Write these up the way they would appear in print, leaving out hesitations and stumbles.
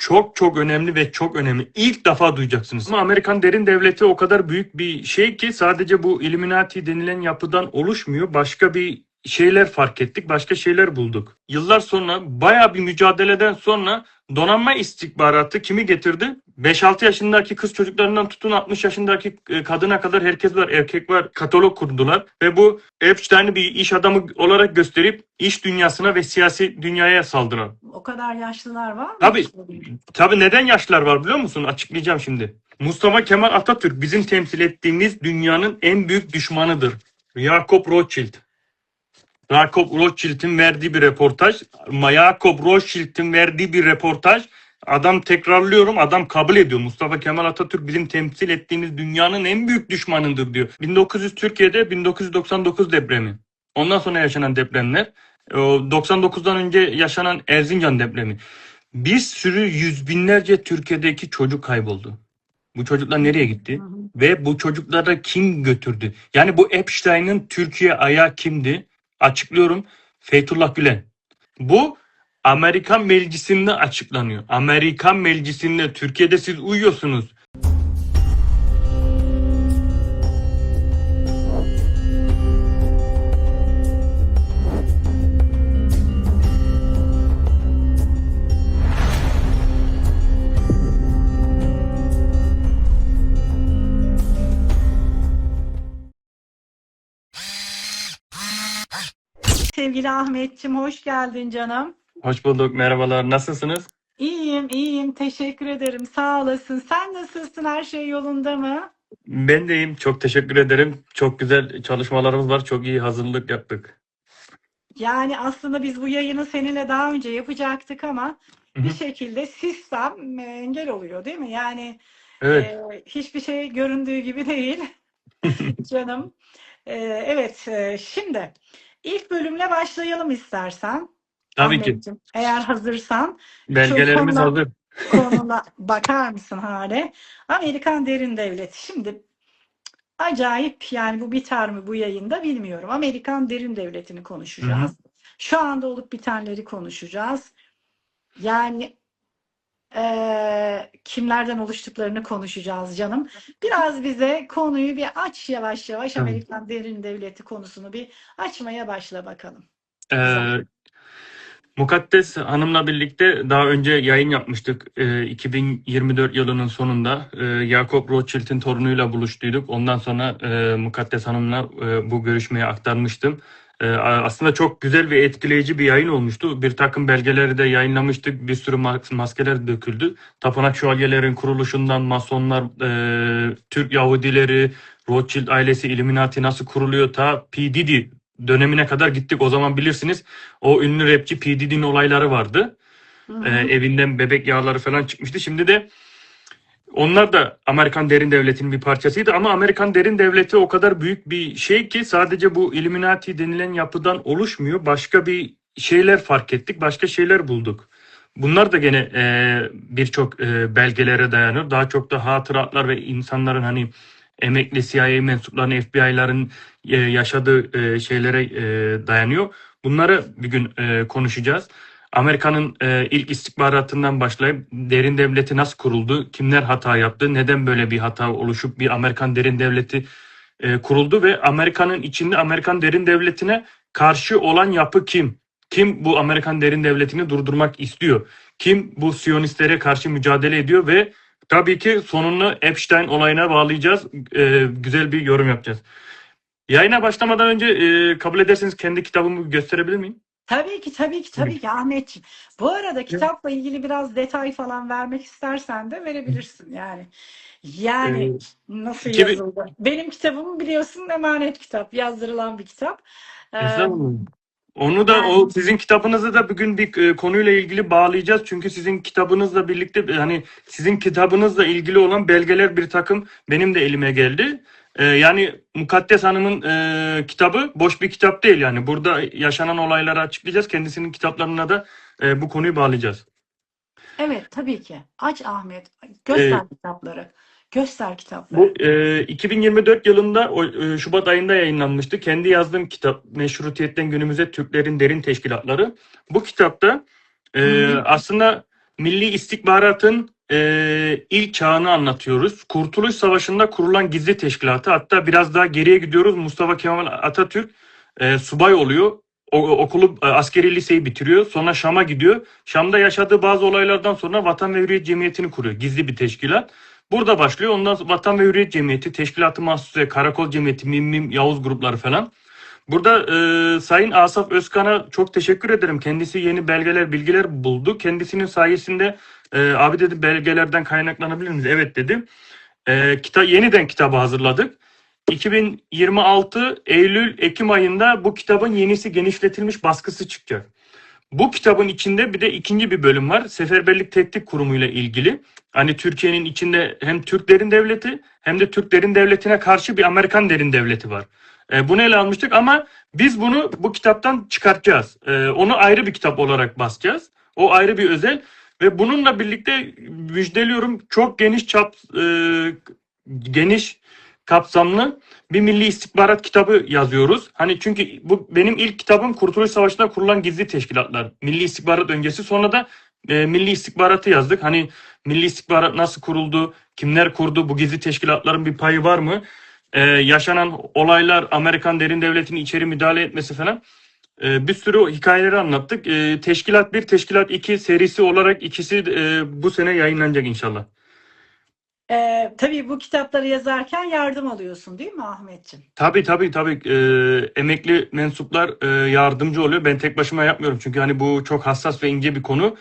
çok çok önemli ve çok önemli. İlk defa duyacaksınız. Ama Amerikan derin devleti o kadar büyük bir şey ki sadece bu Illuminati denilen yapıdan oluşmuyor. Başka bir şeyler fark ettik. Başka şeyler bulduk. Yıllar sonra bayağı bir mücadeleden sonra donanma istihbaratı kimi getirdi? 5-6 yaşındaki kız çocuklarından tutun 60 yaşındaki kadına kadar herkes var, erkek var. Katalog kurdular ve bu Epstein'i bir iş adamı olarak gösterip iş dünyasına ve siyasi dünyaya saldılar. O kadar yaşlılar var mı? Tabii, tabii neden yaşlılar var biliyor musun? Açıklayacağım şimdi. Mustafa Kemal Atatürk bizim temsil ettiğimiz dünyanın en büyük düşmanıdır. Jacob Rothschild. Jacob Rothschild'in verdiği bir reportaj. Jacob Rothschild'in verdiği bir reportaj. Adam tekrarlıyorum, adam kabul ediyor. Mustafa Kemal Atatürk bizim temsil ettiğimiz dünyanın en büyük düşmanıdır diyor. 1900 Türkiye'de 1999 depremi. Ondan sonra yaşanan depremler. 99'dan önce yaşanan Erzincan depremi. Bir sürü yüz binlerce Türkiye'deki çocuk kayboldu. Bu çocuklar nereye gitti? Hı hı. Ve bu çocukları kim götürdü? Yani bu Epstein'ın Türkiye ayağı kimdi? Açıklıyorum. Fethullah Gülen. Bu Amerikan Meclisi'nde açıklanıyor. Amerikan Meclisi'nde Türkiye'de siz uyuyorsunuz. Sevgili Ahmetciğim, hoş geldin canım. Hoş bulduk. Merhabalar. Nasılsınız? İyiyim, iyiyim. Teşekkür ederim. Sağ olasın. Sen nasılsın? Her şey yolunda mı? Ben de iyiyim. Çok teşekkür ederim. Çok güzel çalışmalarımız var. Çok iyi hazırlık yaptık. Yani aslında biz bu yayını seninle daha önce yapacaktık ama Hı bir hı. şekilde sistem engel oluyor, değil mi? Yani Evet. hiçbir şey göründüğü gibi değil canım. Evet, şimdi ilk bölümle başlayalım istersen. Tabii ki. Ahmetciğim, eğer hazırsan şu Belgelerimiz hazır. konuna bakar mısın hale? Amerikan derin devleti. Şimdi acayip, yani bu biter mi bu yayında bilmiyorum. Amerikan derin devletini Hı hı. konuşacağız. Şu anda olup bitenleri konuşacağız. Yani kimlerden oluştuklarını konuşacağız canım. Biraz bize konuyu bir aç, yavaş yavaş Tamam. Amerikan derin devleti konusunu bir açmaya başla bakalım. Ee, Mukaddes Hanım'la birlikte daha önce yayın yapmıştık. 2024 yılının sonunda Jacob Rothschild'in torunuyla buluştuyduk. Ondan sonra Mukaddes Hanım'la bu görüşmeyi aktarmıştım. Aslında çok güzel ve etkileyici bir yayın olmuştu. Bir takım belgeleri de yayınlamıştık. Bir sürü maskeler döküldü. Tapınak şövalyelerin kuruluşundan Masonlar, Türk Yahudileri, Rothschild ailesi, Illuminati nasıl kuruluyor, ta P. Diddy dönemine kadar gittik. O zaman bilirsiniz o ünlü rapçi P. Diddy'nin olayları vardı. Hı hı. Evinden bebek yağları falan çıkmıştı. Şimdi de onlar da Amerikan derin devletinin bir parçasıydı ama Amerikan derin devleti o kadar büyük bir şey ki sadece bu Illuminati denilen yapıdan oluşmuyor. Başka bir şeyler fark ettik. Başka şeyler bulduk. Bunlar da gene birçok belgelere dayanıyor. Daha çok da hatıratlar ve insanların hani emekli CIA mensuplarının, FBI'ların yaşadığı şeylere dayanıyor. Bunları bir gün konuşacağız. Amerika'nın ilk istihbaratından başlayıp derin devleti nasıl kuruldu, kimler hata yaptı, neden böyle bir hata oluşup bir Amerikan derin devleti kuruldu ve Amerika'nın içinde Amerikan derin devletine karşı olan yapı kim? Kim bu Amerikan derin devletini durdurmak istiyor? Kim bu Siyonistlere karşı mücadele ediyor ve tabii ki sonunu Epstein olayına bağlayacağız. Güzel bir yorum yapacağız. Yayına başlamadan önce kabul ederseniz kendi kitabımı gösterebilir miyim? Tabii ki, tabii ki, tabii ki Ahmetciğim. Bu arada kitapla ilgili biraz detay falan vermek istersen de verebilirsin yani. Yani Ee, nasıl 2000 yazıldı? Benim kitabımı biliyorsun, emanet kitap, yazdırılan bir kitap. Ee, Estağfurullah. Onu da yani o sizin kitabınızı da bugün bir konuyla ilgili bağlayacağız. Çünkü sizin kitabınızla birlikte hani sizin kitabınızla ilgili olan belgeler bir takım benim de elime geldi. Yani Mukaddes Hanım'ın kitabı boş bir kitap değil yani. Burada yaşanan olayları açıklayacağız. Kendisinin kitaplarına da bu konuyu bağlayacağız. evet, tabii ki. Aç Ahmet, E, göster kitapları. Göster Bu kitapları. 2024 yılında Şubat ayında yayınlanmıştı. Kendi yazdığım kitap Meşrutiyetten Günümüze Türklerin Derin Teşkilatları. Bu kitapta Hı hı. aslında Milli İstihbarat'ın ilk çağını anlatıyoruz. Kurtuluş Savaşı'nda kurulan gizli teşkilatı, hatta biraz daha geriye gidiyoruz. Mustafa Kemal Atatürk subay oluyor. Okulu, askeri liseyi bitiriyor. Sonra Şam'a gidiyor. Şam'da yaşadığı bazı olaylardan sonra Vatan ve Hürriyet Cemiyeti'ni kuruyor. Gizli bir teşkilat. Burada başlıyor. Ondan sonra Vatan ve Hürriyet Cemiyeti, Teşkilat-ı Mahsusiye, Karakol Cemiyeti, Mim, Yavuz grupları falan. Burada Sayın Asaf Özkan'a çok teşekkür ederim. Kendisi yeni belgeler, bilgiler buldu. Kendisinin sayesinde abi dedi, belgelerden kaynaklanabilir miyiz? Evet dedim. Yeniden kitabı hazırladık. 2026 Eylül-Ekim ayında bu kitabın yenisi, genişletilmiş baskısı çıkacak. Bu kitabın içinde bir de ikinci bir bölüm var. Seferberlik Tetkik Kurumu ile ilgili. Hani Türkiye'nin içinde hem Türk Derin Devleti hem de Türk Derin Devleti'ne karşı bir Amerikan Derin Devleti var. Bunu ele almıştık ama biz bunu bu kitaptan çıkartacağız. Onu ayrı bir kitap olarak basacağız. O ayrı bir özel ve bununla birlikte müjdeliyorum, çok geniş kapsamlı bir milli istihbarat kitabı yazıyoruz. Hani çünkü bu benim ilk kitabım, Kurtuluş Savaşı'nda kurulan gizli teşkilatlar. Milli istihbarat öncesi, sonra da milli istihbaratı yazdık. Hani milli istihbarat nasıl kuruldu, kimler kurdu, bu gizli teşkilatların bir payı var mı? Yaşanan olaylar, Amerikan Derin Devleti'nin içeri müdahale etmesi falan. Bir sürü hikayeleri anlattık. Teşkilat 1, Teşkilat 2 serisi olarak ikisi bu sene yayınlanacak inşallah. Tabii bu kitapları yazarken yardım alıyorsun değil mi Ahmetciğim? Tabii. Emekli mensuplar yardımcı oluyor. Ben tek başıma yapmıyorum. Çünkü hani bu çok hassas ve ince bir konu.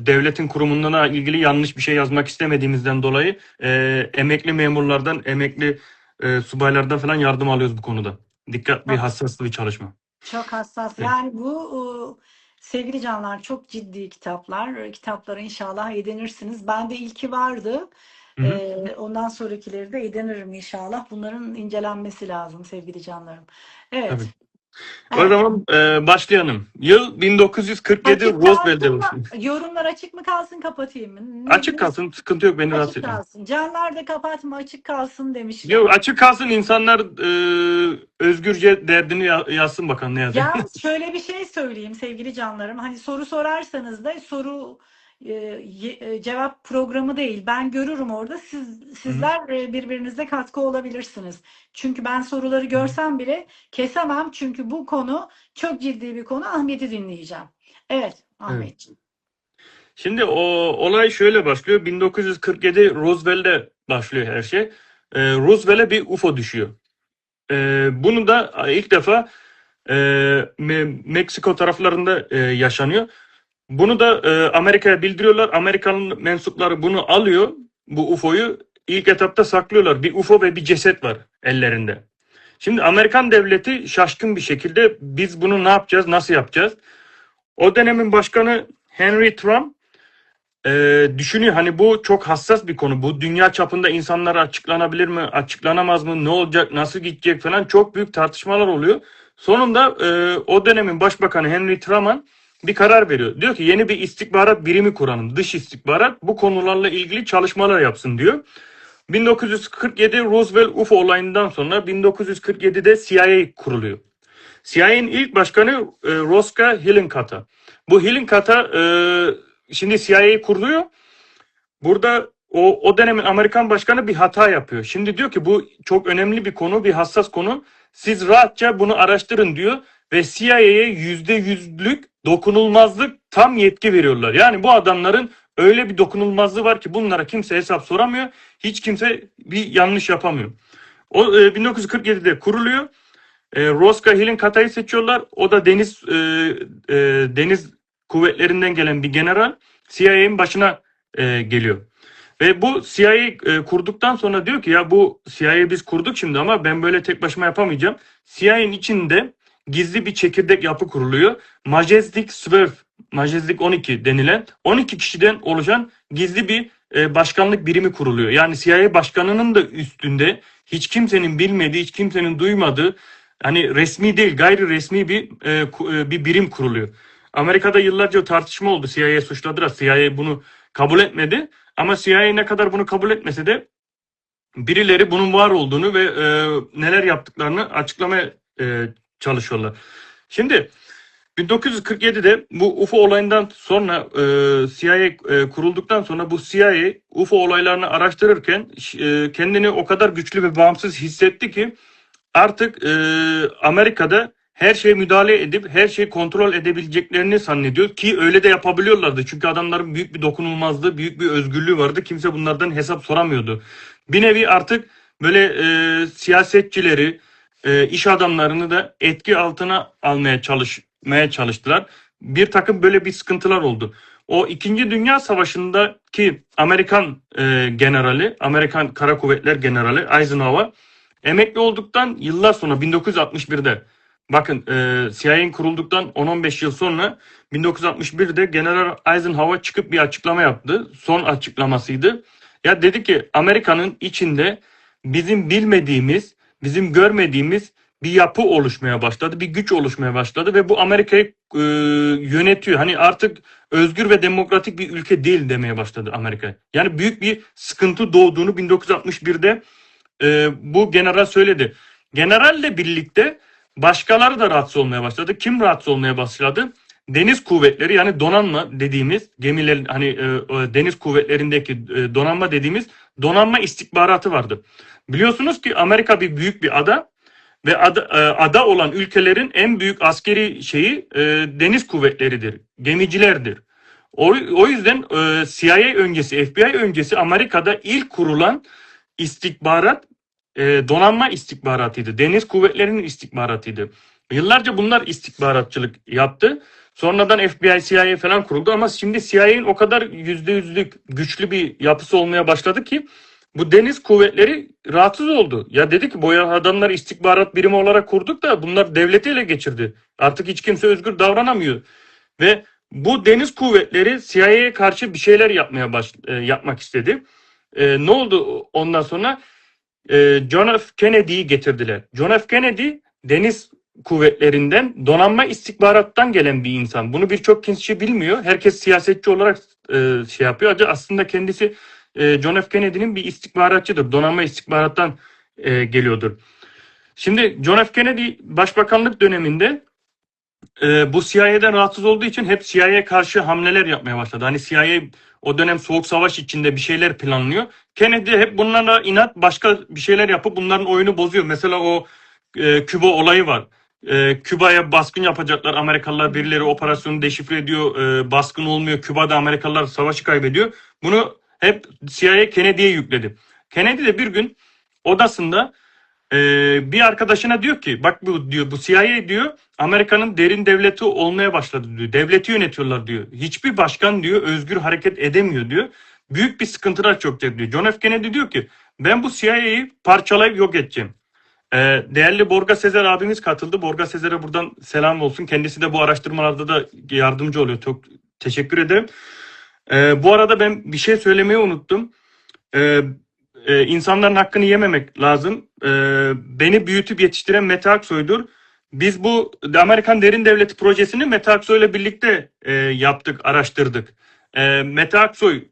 Devletin kurumundan ilgili yanlış bir şey yazmak istemediğimizden dolayı emekli memurlardan, emekli subaylardan falan yardım alıyoruz bu konuda. Dikkatli, hassaslı bir çalışma. Çok hassas. Evet. Yani bu sevgili canlar çok ciddi kitaplar. Kitapları inşallah edinirsiniz. Ben de ilki vardı. Hı hı. Ondan sonrakileri de edinirim inşallah. Bunların incelenmesi lazım sevgili canlarım. Evet. Tabii. O Evet. zaman başlayalım. Yıl 1947, Açık Roosevelt'te kalsın mı? başlıyor. Yorumlar açık mı kalsın, kapatayım mı? Açık kalsın, sıkıntı yok, beni rahatsız Açık etmiyor. kalsın. Canlar da kapatma, açık kalsın demişler. Yok, açık kalsın, insanlar özgürce derdini yazsın bakalım ne yazıyor. Yalnız şöyle bir şey söyleyeyim sevgili canlarım. Hani soru sorarsanız da cevap programı değil. Ben görürüm orada. Sizler birbirinize katkı olabilirsiniz. Çünkü ben soruları görsem bile kesemem. Çünkü bu konu çok ciddi bir konu. Ahmet'i dinleyeceğim. Evet Evet. Ahmetciğim. Şimdi o olay şöyle başlıyor. 1947 Roosevelt'te başlıyor her şey. Roosevelt'e bir UFO düşüyor. Bunu da ilk defa Meksiko taraflarında yaşanıyor. Bunu da Amerika'ya bildiriyorlar. Amerikan mensupları bunu alıyor. Bu UFO'yu ilk etapta saklıyorlar. Bir UFO ve bir ceset var ellerinde. Şimdi Amerikan devleti şaşkın bir şekilde, biz bunu ne yapacağız, nasıl yapacağız? O dönemin başkanı Henry Trump düşünüyor, hani bu çok hassas bir konu. Bu dünya çapında insanlara açıklanabilir mi, açıklanamaz mı, ne olacak, nasıl gidecek falan, çok büyük tartışmalar oluyor. Sonunda o dönemin başbakanı Henry Truman bir karar veriyor. Diyor ki yeni bir istihbarat birimi kuralım. Dış istihbarat bu konularla ilgili çalışmalar yapsın diyor. 1947 Roosevelt UFO olayından sonra 1947'de CIA kuruluyor. CIA'nin ilk başkanı Roscoe Hillenkotter. Bu Hillenkotter şimdi CIA'yı kuruluyor. Burada o dönemin Amerikan başkanı bir hata yapıyor. Şimdi diyor ki bu çok önemli bir konu, bir hassas konu. Siz rahatça bunu araştırın diyor ve CIA'ye %100'lük dokunulmazlık tam yetki veriyorlar. Yani bu adamların öyle bir dokunulmazlığı var ki bunlara kimse hesap soramıyor. Hiç kimse bir yanlış yapamıyor. O 1947'de kuruluyor. Roscoe Hillenkotta'yı seçiyorlar. O da deniz kuvvetlerinden gelen bir general, CIA'nin başına geliyor. Ve bu CIA kurduktan sonra diyor ki ya bu CIA'yı biz kurduk şimdi ama ben böyle tek başıma yapamayacağım. CIA'nin içinde gizli bir çekirdek yapı kuruluyor. Majestic 12, Majestic 12 denilen 12 kişiden oluşan gizli bir başkanlık birimi kuruluyor. Yani CIA başkanının da üstünde hiç kimsenin bilmediği, hiç kimsenin duymadığı, hani resmi değil, gayri resmi bir birim kuruluyor. Amerika'da yıllarca tartışma oldu. CIA'ye suçladılar. CIA bunu kabul etmedi. Ama CIA ne kadar bunu kabul etmese de birileri bunun var olduğunu ve neler yaptıklarını açıklamaya çalışıyorlar. Şimdi 1947'de bu UFO olayından sonra CIA kurulduktan sonra bu CIA UFO olaylarını araştırırken kendini o kadar güçlü ve bağımsız hissetti ki artık Amerika'da her şeye müdahale edip her şeyi kontrol edebileceklerini zannediyor ki öyle de yapabiliyorlardı. Çünkü adamların büyük bir dokunulmazlığı, büyük bir özgürlüğü vardı. Kimse bunlardan hesap soramıyordu. Bir nevi artık böyle siyasetçileri, iş adamlarını da etki altına almaya çalıştılar. Bir takım böyle bir sıkıntılar oldu. O İkinci Dünya Savaşı'ndaki Amerikan generali, Amerikan Kara Kuvvetler Generali Eisenhower emekli olduktan yıllar sonra 1961'de bakın CIA'nin kurulduktan 10-15 yıl sonra 1961'de General Eisenhower çıkıp bir açıklama yaptı. Son açıklamasıydı. Ya dedi ki Amerika'nın içinde bizim bilmediğimiz, bizim görmediğimiz bir yapı oluşmaya başladı, bir güç oluşmaya başladı ve bu Amerika'yı yönetiyor. Hani artık özgür ve demokratik bir ülke değil demeye başladı Amerika. Yani büyük bir sıkıntı doğduğunu 1961'de bu general söyledi. Generalle birlikte başkaları da rahatsız olmaya başladı. Kim rahatsız olmaya başladı? Deniz kuvvetleri yani donanma dediğimiz gemilerin hani deniz kuvvetlerindeki donanma dediğimiz donanma istihbaratı vardı. Biliyorsunuz ki Amerika bir büyük bir ada ve ada olan ülkelerin en büyük askeri şeyi deniz kuvvetleridir, gemicilerdir. O yüzden CIA öncesi, FBI öncesi Amerika'da ilk kurulan istihbarat donanma istihbaratıydı. Deniz kuvvetlerinin istihbaratıydı. Yıllarca bunlar istihbaratçılık yaptı. Sonradan FBI, CIA falan kuruldu ama şimdi CIA'nin o kadar %100'lük güçlü bir yapısı olmaya başladı ki bu deniz kuvvetleri rahatsız oldu. Ya dedi ki bu adamlar istihbarat birimi olarak kurduk da bunlar devleti ele geçirdi. Artık hiç kimse özgür davranamıyor. Ve bu deniz kuvvetleri CIA'ye karşı bir şeyler yapmak istedi. Ne oldu ondan sonra? John F. Kennedy'yi getirdiler. John F. Kennedy deniz kuvvetlerinden donanma istihbarattan gelen bir insan. Bunu birçok kişi bilmiyor. Herkes siyasetçi olarak şey yapıyor. Aslında kendisi John F. Kennedy'nin bir istihbaratçıdır. Donanma istihbarattan geliyordur. Şimdi John F. Kennedy başbakanlık döneminde bu CIA'den rahatsız olduğu için hep CIA'ye karşı hamleler yapmaya başladı. Hani CIA o dönem soğuk savaş içinde bir şeyler planlıyor. Kennedy hep bunlarla inat başka bir şeyler yapıp bunların oyunu bozuyor. Mesela o Küba olayı var. Küba'ya baskın yapacaklar. Amerikalılar birileri operasyonu deşifre ediyor. Baskın olmuyor. Küba'da Amerikalılar savaşı kaybediyor. Bunu hep CIA Kennedy'ye yükledi. Kennedy de bir gün odasında bir arkadaşına diyor ki bak bu diyor bu CIA diyor Amerika'nın derin devleti olmaya başladı diyor. Devleti yönetiyorlar diyor. Hiçbir başkan diyor özgür hareket edemiyor diyor. Büyük bir sıkıntılar çökecek diyor. John F. Kennedy diyor ki ben bu CIA'yı parçalayıp yok edeceğim. Değerli Borga Sezer abimiz katıldı. Borga Sezer'e buradan selam olsun. Kendisi de bu araştırmalarda da yardımcı oluyor. Çok teşekkür ederim. Bu arada ben bir şey söylemeyi unuttum. İnsanların hakkını yememek lazım. Beni büyütüp yetiştiren Mete Aksoy'dur. Biz bu Amerikan Derin Devleti projesini Mete Aksoy'la birlikte yaptık, araştırdık. Mete Aksoy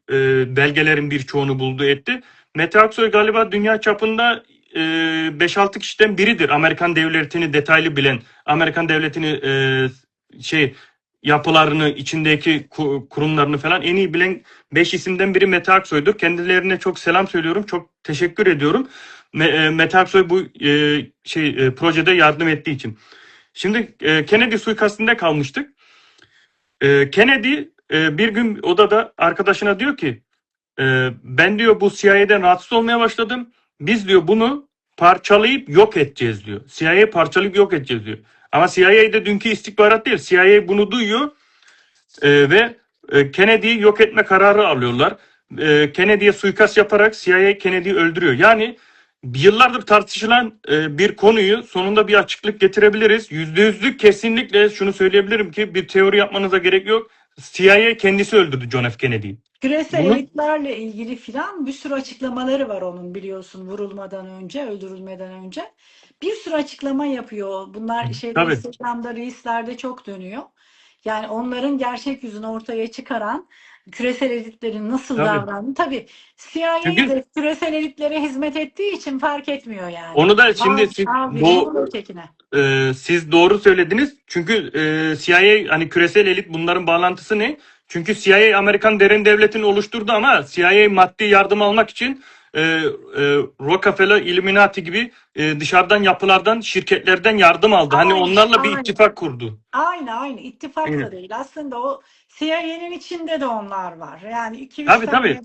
belgelerin birçoğunu buldu etti. Mete Aksoy galiba dünya çapında 5-6 kişiden biridir. Amerikan devletini detaylı bilen, Amerikan devletini yapılarını, içindeki kurumlarını falan en iyi bilen 5 isimden biri Mete Aksoy'dur. Kendilerine çok selam söylüyorum. Çok teşekkür ediyorum. Mete Aksoy bu projede yardım ettiği için. Şimdi Kennedy suikastinde kalmıştık. Kennedy bir gün odada arkadaşına diyor ki ben diyor bu CIA'den rahatsız olmaya başladım. Biz diyor bunu parçalayıp yok edeceğiz diyor. CIA'yı parçalayıp yok edeceğiz diyor. Ama CIA'de dünkü istihbarat değil. CIA bunu duyuyor ve Kennedy'yi yok etme kararı alıyorlar. Kennedy'ye suikast yaparak CIA Kennedy'yi öldürüyor. Yani yıllardır tartışılan bir konuyu sonunda bir açıklık getirebiliriz. %100'lük kesinlikle şunu söyleyebilirim ki bir teori yapmanıza gerek yok. CIA kendisi öldürdü John F. Kennedy'yi. Küresel Bunu elitlerle ilgili filan bir sürü açıklamaları var onun biliyorsun vurulmadan önce, öldürülmeden önce. Bir sürü açıklama yapıyor. Bunlar tabii. Instagram'da, Reels'lerde çok dönüyor. Yani onların gerçek yüzünü ortaya çıkaran küresel elitlerin nasıl Tabii. davrandığını. Tabii CIA Çünkü de küresel elitlere hizmet ettiği için fark etmiyor yani. onu da şimdi Al, siz al birini vur ötekine. siz doğru söylediniz. Çünkü CIA hani küresel elit bunların bağlantısı ne? Çünkü CIA Amerikan derin devletini oluşturdu ama CIA maddi yardım almak için Rockefeller, Illuminati gibi dışarıdan yapılardan, şirketlerden yardım aldı. Hani Aynı, onlarla bir aynı. ittifak kurdu. Aynı ittifak da Aynen. değil. Aslında o CIA'nin içinde de onlar var. Yani iki üç Tabii tabii.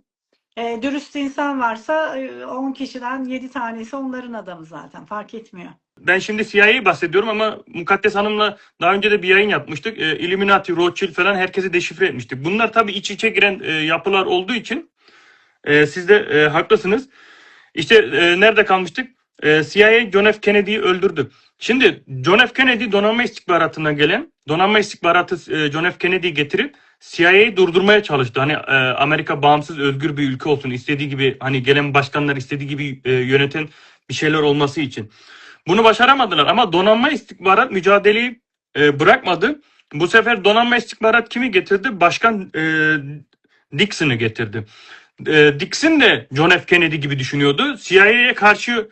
tane dürüst insan varsa 10 kişiden 7 tanesi onların adamı zaten. Fark etmiyor. Ben şimdi CIA'yı bahsediyorum ama Mukaddes Hanım'la daha önce de bir yayın yapmıştık. Illuminati, Rothschild falan herkesi deşifre etmiştik. Bunlar tabii iç içe giren yapılar olduğu için siz de haklısınız. İşte nerede kalmıştık? CIA John F. Kennedy'yi öldürdü. Şimdi John F. Kennedy donanma istihbaratına gelen, donanma istihbaratı John F. Kennedy'yi getirip CIA'yı durdurmaya çalıştı. Hani Amerika bağımsız, özgür bir ülke olsun, istediği gibi hani gelen başkanlar istediği gibi yöneten bir şeyler olması için. Bunu başaramadılar ama donanma istihbarat mücadeleyi bırakmadı. Bu sefer donanma istihbarat kimi getirdi? Başkan Dixon'ı getirdi. Dixon de John F. Kennedy gibi düşünüyordu. CIA'ye karşı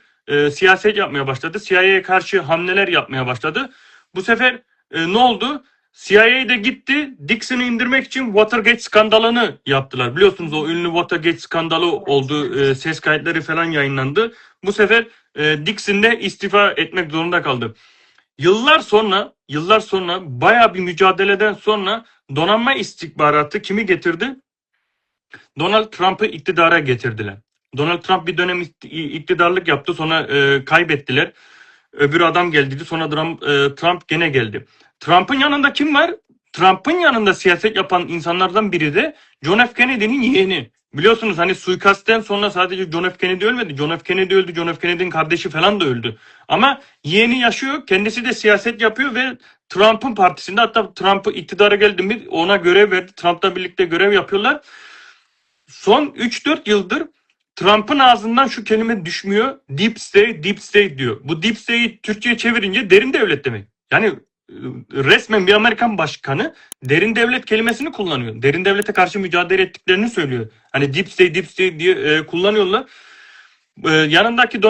siyaset yapmaya başladı. CIA'ye karşı hamleler yapmaya başladı. Bu sefer ne oldu? CIA de gitti Dixon'ı indirmek için Watergate skandalını yaptılar. Biliyorsunuz o ünlü Watergate skandalı oldu. Ses kayıtları falan yayınlandı. Bu sefer Dixon de istifa etmek zorunda kaldı. Yıllar sonra bayağı bir mücadeleden sonra donanma istihbaratı kimi getirdi? Donald Trump'ı iktidara getirdiler. Donald Trump bir dönem iktidarlık yaptı, sonra kaybettiler. Öbür adam geldi, sonra Trump gene geldi. Trump'ın yanında kim var? Trump'ın yanında siyaset yapan insanlardan biri de John F. Kennedy'nin yeğeni. Biliyorsunuz hani suikastten sonra sadece John F. Kennedy ölmedi. John F. Kennedy öldü, John F. Kennedy'nin kardeşi falan da öldü. Ama yeğeni yaşıyor, kendisi de siyaset yapıyor ve Trump'ın partisinde, hatta Trump'ı iktidara geldi mi ona görev verdi. Trump'la birlikte görev yapıyorlar. Son 3-4 yıldır Trump'ın ağzından şu kelime düşmüyor. Deep State, Deep State diyor. Bu Deep State'i Türkçe'ye çevirince derin devlet demek. Yani resmen bir Amerikan başkanı derin devlet kelimesini kullanıyor. Derin devlete karşı mücadele ettiklerini söylüyor. Hani Deep State, Deep State diye kullanıyorlar. Yanındaki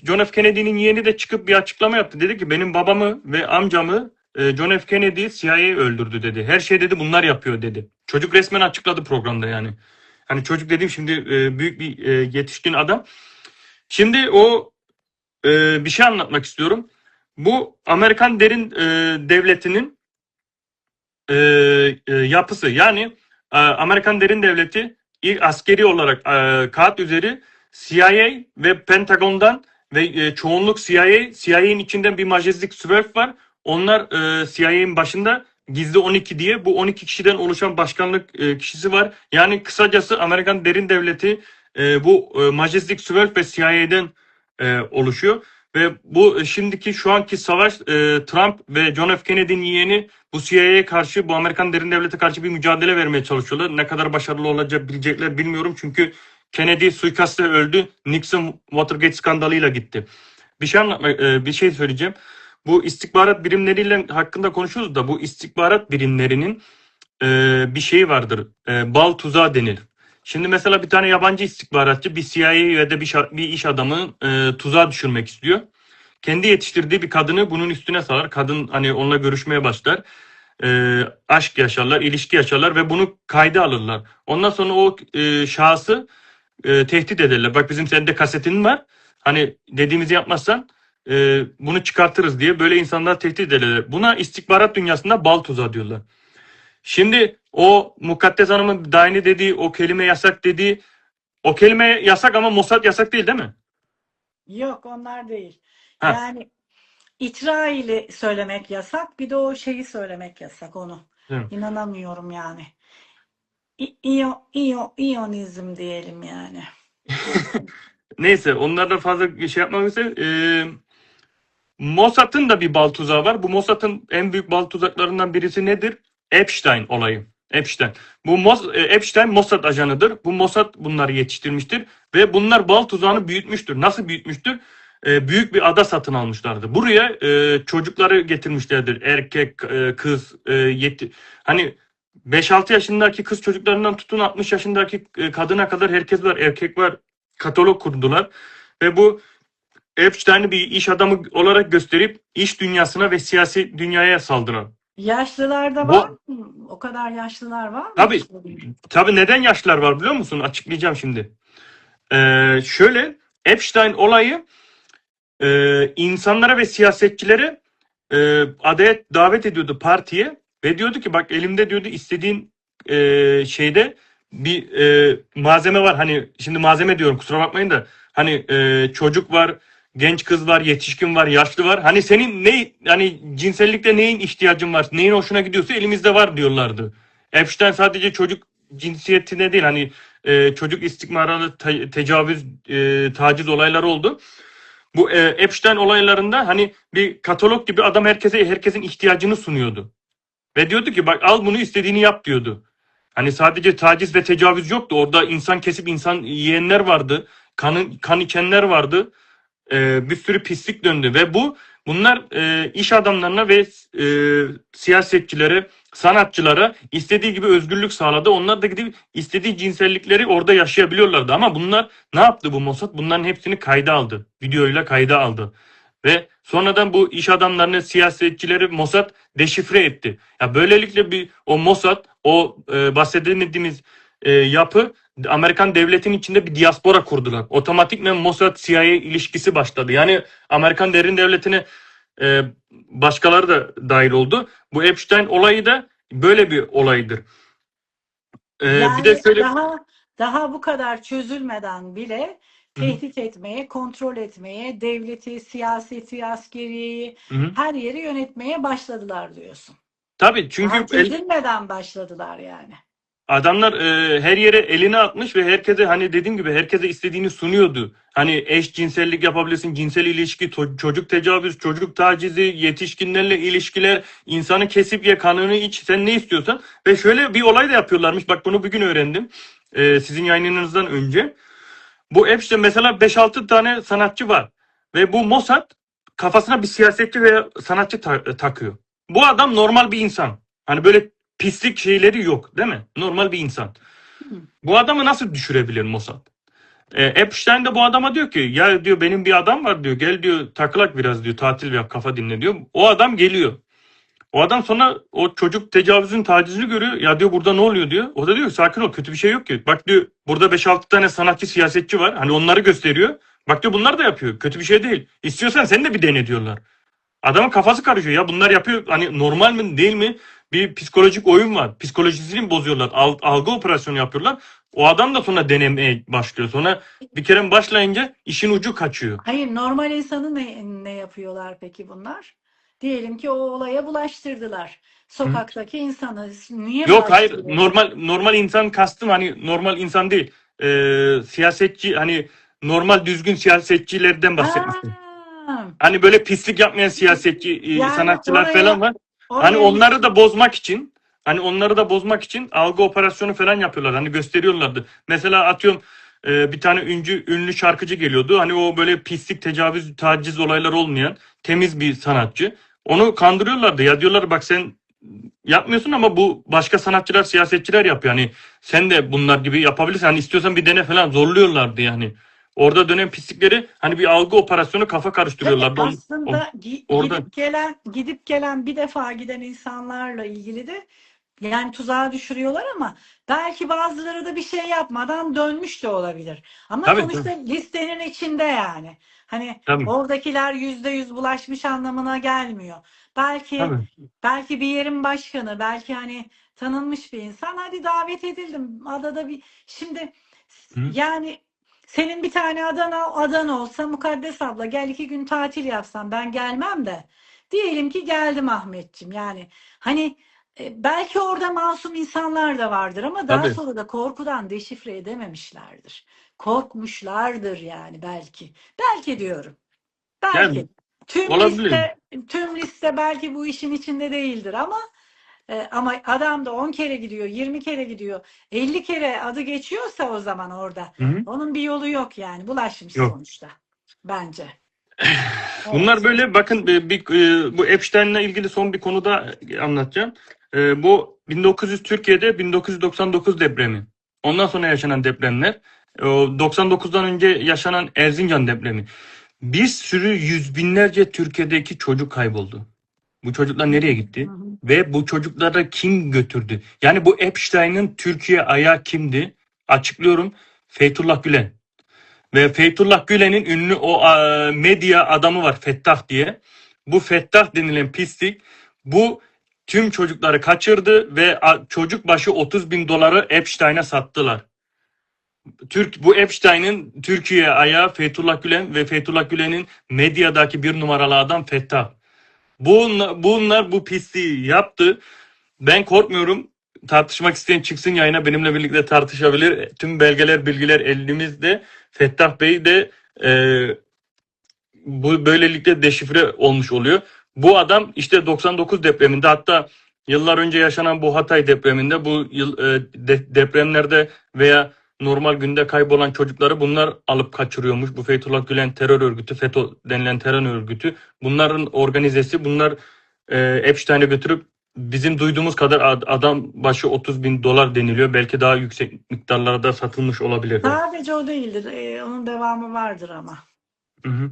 John F. Kennedy'nin yeğeni de çıkıp bir açıklama yaptı. Dedi ki benim babamı ve amcamı John F. Kennedy CIA öldürdü dedi. Her şey dedi bunlar yapıyor dedi. Çocuk resmen açıkladı programda yani. Hani çocuk dediğim şimdi büyük bir yetişkin adam. Şimdi o bir şey anlatmak istiyorum. Bu Amerikan derin devletinin yapısı. Yani Amerikan derin devleti ilk askeri olarak kağıt üzeri CIA ve Pentagon'dan ve çoğunluk CIA'nin içinden bir Majestic 12 var. Onlar CIA'nin başında gizli 12 diye, bu 12 kişiden oluşan başkanlık kişisi var. Yani kısacası Amerikan derin devleti bu Majestic 12 ve CIA'den oluşuyor. Ve bu şimdiki şu anki savaş Trump ve John F. Kennedy'nin yeğeni bu CIA'ye karşı, bu Amerikan derin devlete karşı bir mücadele vermeye çalışıyorlar. Ne kadar başarılı olabilecekler bilmiyorum. Çünkü Kennedy suikastle öldü. Nixon Watergate skandalıyla gitti. Bir şey söyleyeceğim. Bu istihbarat birimleriyle hakkında konuşuyoruz da bu istihbarat birimlerinin bir şeyi vardır. Bal tuzağı denir. Şimdi mesela bir tane yabancı istihbaratçı bir CIA ya da bir iş adamı tuzağa düşürmek istiyor. Kendi yetiştirdiği bir kadını bunun üstüne salar. Kadın hani onunla görüşmeye başlar. Aşk yaşarlar, ilişki yaşarlar ve bunu kayda alırlar. Ondan sonra o şahsı tehdit ederler. Bak bizim sende kasetin var. Hani dediğimizi yapmazsan bunu çıkartırız diye böyle insanlar tehdit ederler. Buna istihbarat dünyasında bal tuzağı diyorlar. Şimdi o Mukaddes Hanım'ın daha yeni dediği o kelime yasak dediği o kelime yasak ama Mossad yasak değil mi? Yok onlar değil. Ha, Yani İsrail'i söylemek yasak. Bir de o şeyi söylemek yasak onu. evet. İnanamıyorum yani. İyonizm diyelim yani. Neyse onlarla fazla bir şey yapmak ise Mossad'ın da bir bal tuzağı var. Bu Mossad'ın en büyük bal tuzaklarından birisi nedir? Epstein olayı. Epstein. Epstein Mossad ajanıdır. Bu Mossad bunları yetiştirmiştir ve bunlar bal tuzağını büyütmüştür. Nasıl büyütmüştür? Büyük bir ada satın almışlardı. Buraya çocukları getirmişlerdir. Erkek, kız, hani 5-6 yaşındaki kız çocuklarından tutun 60 yaşındaki kadına kadar herkes var, erkek var. Katalog kurdular ve bu Epstein'i bir iş adamı olarak gösterip iş dünyasına ve siyasi dünyaya saldıran. Yaşlılarda var Bu mı? O kadar yaşlılar var mı? tabii tabii neden yaşlılar var biliyor musun? Açıklayacağım şimdi. Şöyle Epstein olayı insanlara ve siyasetçilere adaya davet ediyordu partiye ve diyordu ki bak elimde diyordu istediğin şeyde bir malzeme var. Hani şimdi malzeme diyorum kusura bakmayın da hani çocuk var, genç kız var, yetişkin var, yaşlı var. Hani senin ne hani cinsellikte neyin ihtiyacın var, neyin hoşuna gidiyorsa elimizde var diyorlardı. Epstein sadece çocuk cinsiyetine değil hani çocuk istismarı, tecavüz, taciz olayları oldu. Bu Epstein olaylarında hani bir katalog gibi adam herkesin ihtiyacını sunuyordu. Ve diyordu ki bak al bunu istediğini yap diyordu. Hani sadece taciz ve tecavüz yoktu. Orada insan kesip insan yiyenler vardı. Kan içenler vardı. Bir sürü pislik döndü ve bunlar iş adamlarına ve e, siyasetçilere, sanatçılara istediği gibi özgürlük sağladı. Onlar da gidip istediği cinsellikleri orada yaşayabiliyorlardı. Ama bunlar ne yaptı bu Mossad? Bunların hepsini kayda aldı. Videoyla kayda aldı. Ve sonradan bu iş adamlarını, siyasetçileri Mossad deşifre etti. Ya böylelikle o Mossad, o bahsedemediğimiz yapı Amerikan devletinin içinde bir diaspora kurdular. Otomatikman Mossad CIA ilişkisi başladı. Yani Amerikan derin devletine e, başkaları da dahil oldu. Bu Epstein olayı da böyle bir olaydır. Bir de Yani şöyle daha bu kadar çözülmeden bile hı hı, tehdit etmeye, kontrol etmeye, devleti, siyaseti, askeriyeyi, hı hı. her yeri yönetmeye başladılar diyorsun. Tabii Daha çünkü çözülmeden başladılar yani. adamlar her yere elini atmış ve herkese hani dediğim gibi herkese istediğini sunuyordu. Hani eşcinsellik yapabilirsin, cinsel ilişki, çocuk tecavüz, çocuk tacizi, yetişkinlerle ilişkiler, insanı kesip ye, kanını iç, sen ne istiyorsan. Ve şöyle bir olay da yapıyorlarmış. Bak bunu bugün öğrendim. Sizin yayınınızdan önce. Bu Epstein mesela 5-6 tane sanatçı var. Ve bu Mossad kafasına bir siyasetçi veya sanatçı takıyor. Bu adam normal bir insan. Hani böyle pislik şeyleri yok değil mi? Normal bir insan. Hı. Bu adamı nasıl düşürebilir Mossad? Epstein de bu adama diyor ki ya diyor benim bir adam var diyor gel diyor takılak biraz diyor tatil yap kafa dinle diyor. O adam geliyor. O adam sonra o çocuk tecavüzün tacizini görüyor. Ya diyor burada ne oluyor diyor. O da diyor sakin ol kötü bir şey yok ki. Bak diyor burada 5-6 tane sanatçı siyasetçi var. Hani onları gösteriyor. Bak diyor bunlar da yapıyor. Kötü bir şey değil. İstiyorsan sen de bir dene diyorlar. Adamın kafası karışıyor ya bunlar yapıyor hani normal mi değil mi? Bir psikolojik oyun var. Psikolojisini mi bozuyorlar? Algı operasyonu yapıyorlar. O adam da sonra denemeye başlıyor. Sonra bir kere başlayınca işin ucu kaçıyor. Hayır, normal insanı ne yapıyorlar peki bunlar? Diyelim ki o olaya bulaştırdılar. Hı? Sokaktaki insanı niye Yok hayır bulaştırıyorsun? normal insan kastım hani normal insan değil. Siyasetçi hani normal düzgün siyasetçilerden bahsetmiştim. Ha, Hani böyle pislik yapmayan siyasetçi yani sanatçılar falan var. Hani oraya onları da bozmak için onları da bozmak için algı operasyonu falan yapıyorlar. Hani gösteriyorlardı. Mesela atıyorum bir tane ünlü şarkıcı geliyordu. Hani o böyle pislik, tecavüz, taciz olaylar olmayan temiz bir sanatçı. Onu kandırıyorlardı. Ya diyorlar bak sen yapmıyorsun ama bu başka sanatçılar, siyasetçiler yapıyor. Yani sen de bunlar gibi yapabilirsin. Hani istiyorsan bir dene falan zorluyorlardı yani. Orada dönen pislikleri hani bir algı operasyonu kafa tabii karıştırıyorlardı. aslında Orada. gidip gelen bir defa giden insanlarla ilgili de yani tuzağa düşürüyorlar ama belki bazıları da bir şey yapmadan dönmüş de olabilir. Ama Tabii sonuçta tabii. listenin içinde yani. Hani Tabii. oradakiler %100 bulaşmış anlamına gelmiyor. Belki Tabii. belki bir yerin başkanı, belki hani tanınmış bir insan. Hadi davet edildim. Adada bir şimdi Hı? yani senin bir tane adan olsa Mukaddes abla gel 2 gün tatil yapsam ben gelmem de. Diyelim ki geldim Ahmetciğim. Yani hani belki orada masum insanlar da vardır ama daha Tabii. sonra da korkudan deşifre edememişlerdir. Korkmuşlardır yani belki. Belki diyorum. Yani Belki. Tüm olabilir. liste tüm liste belki bu işin içinde değildir ama adam da 10 kere gidiyor, 20 kere gidiyor, 50 kere adı geçiyorsa o zaman orada Hı? onun bir yolu yok yani. Bulaşmış Yok. sonuçta bence. Bunlar Evet. böyle bakın bu Epstein'le ilgili son bir konuda anlatacağım. Bu 1900 Türkiye'de 1999 depremi. Ondan sonra yaşanan depremler. O 99'dan önce yaşanan Erzincan depremi. Bir sürü yüz binlerce Türkiye'deki çocuk kayboldu. Bu çocuklar nereye gitti? Hı hı. Ve bu çocukları kim götürdü? Yani bu Epstein'ın Türkiye ayağı kimdi? Açıklıyorum. Fethullah Gülen. Ve Fethullah Gülen'in ünlü o medya adamı var, Fettah diye. Bu Fettah denilen pislik bu tüm çocukları kaçırdı ve çocuk başı 30 bin doları Epstein'e sattılar. Bu Epstein'in Türkiye ayağı Fethullah Gülen ve Fethullah Gülen'in medyadaki bir numaralı adam Fettah. Bunlar bu pisliği yaptı. Ben korkmuyorum. Tartışmak isteyen çıksın yayına, benimle birlikte tartışabilir. Tüm belgeler, bilgiler elimizde. Fettah Bey de e, bu böylelikle deşifre olmuş oluyor. Bu adam işte 99 depreminde, hatta yıllar önce yaşanan bu Hatay depreminde, bu depremlerde veya normal günde kaybolan çocukları bunlar alıp kaçırıyormuş. Bu Fethullah Gülen terör örgütü, FETÖ denilen terör örgütü. Bunların organizesi, bunlar Epstein'e götürüp bizim duyduğumuz kadar adam başı 30 bin dolar deniliyor. Belki daha yüksek miktarlarda satılmış olabilirler. Sadece o değildir. Onun devamı vardır ama. Hı hı.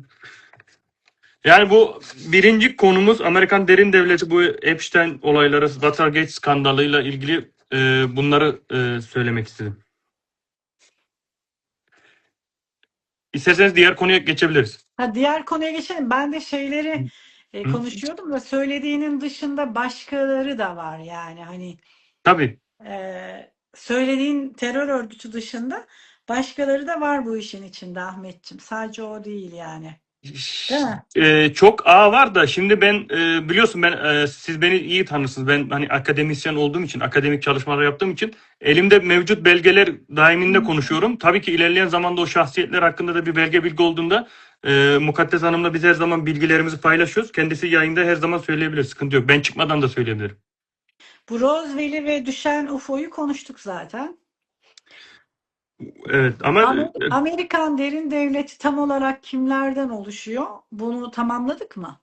Yani bu birinci konumuz, Amerikan derin devleti, bu Epstein olayları, Watergate skandalıyla ilgili bunları söylemek istedim. İsterseniz diğer konuya geçebiliriz. Diğer konuya geçelim. Ben de şeyleri Hı? konuşuyordum da söylediğinin dışında başkaları da var yani hani Tabii. söylediğin terör örgütü dışında başkaları da var bu işin içinde Ahmetciğim. Sadece o değil yani. Değil mi? Çok ağ var da şimdi ben biliyorsun, ben siz beni iyi tanırsınız. Ben hani akademisyen olduğum için, akademik çalışmalar yaptığım için elimde mevcut belgeler daiminde konuşuyorum. Tabii ki ilerleyen zamanda o şahsiyetler hakkında da bir bilgi olduğunda Mukaddes Hanım'la biz her zaman bilgilerimizi paylaşıyoruz. Kendisi yayında her zaman söyleyebilir. Sıkıntı yok. Ben çıkmadan da söyleyebilirim. Bu Roswell'i ve düşen UFO'yu konuştuk zaten. Evet ama Amerikan derin devleti tam olarak kimlerden oluşuyor? Bunu tamamladık mı?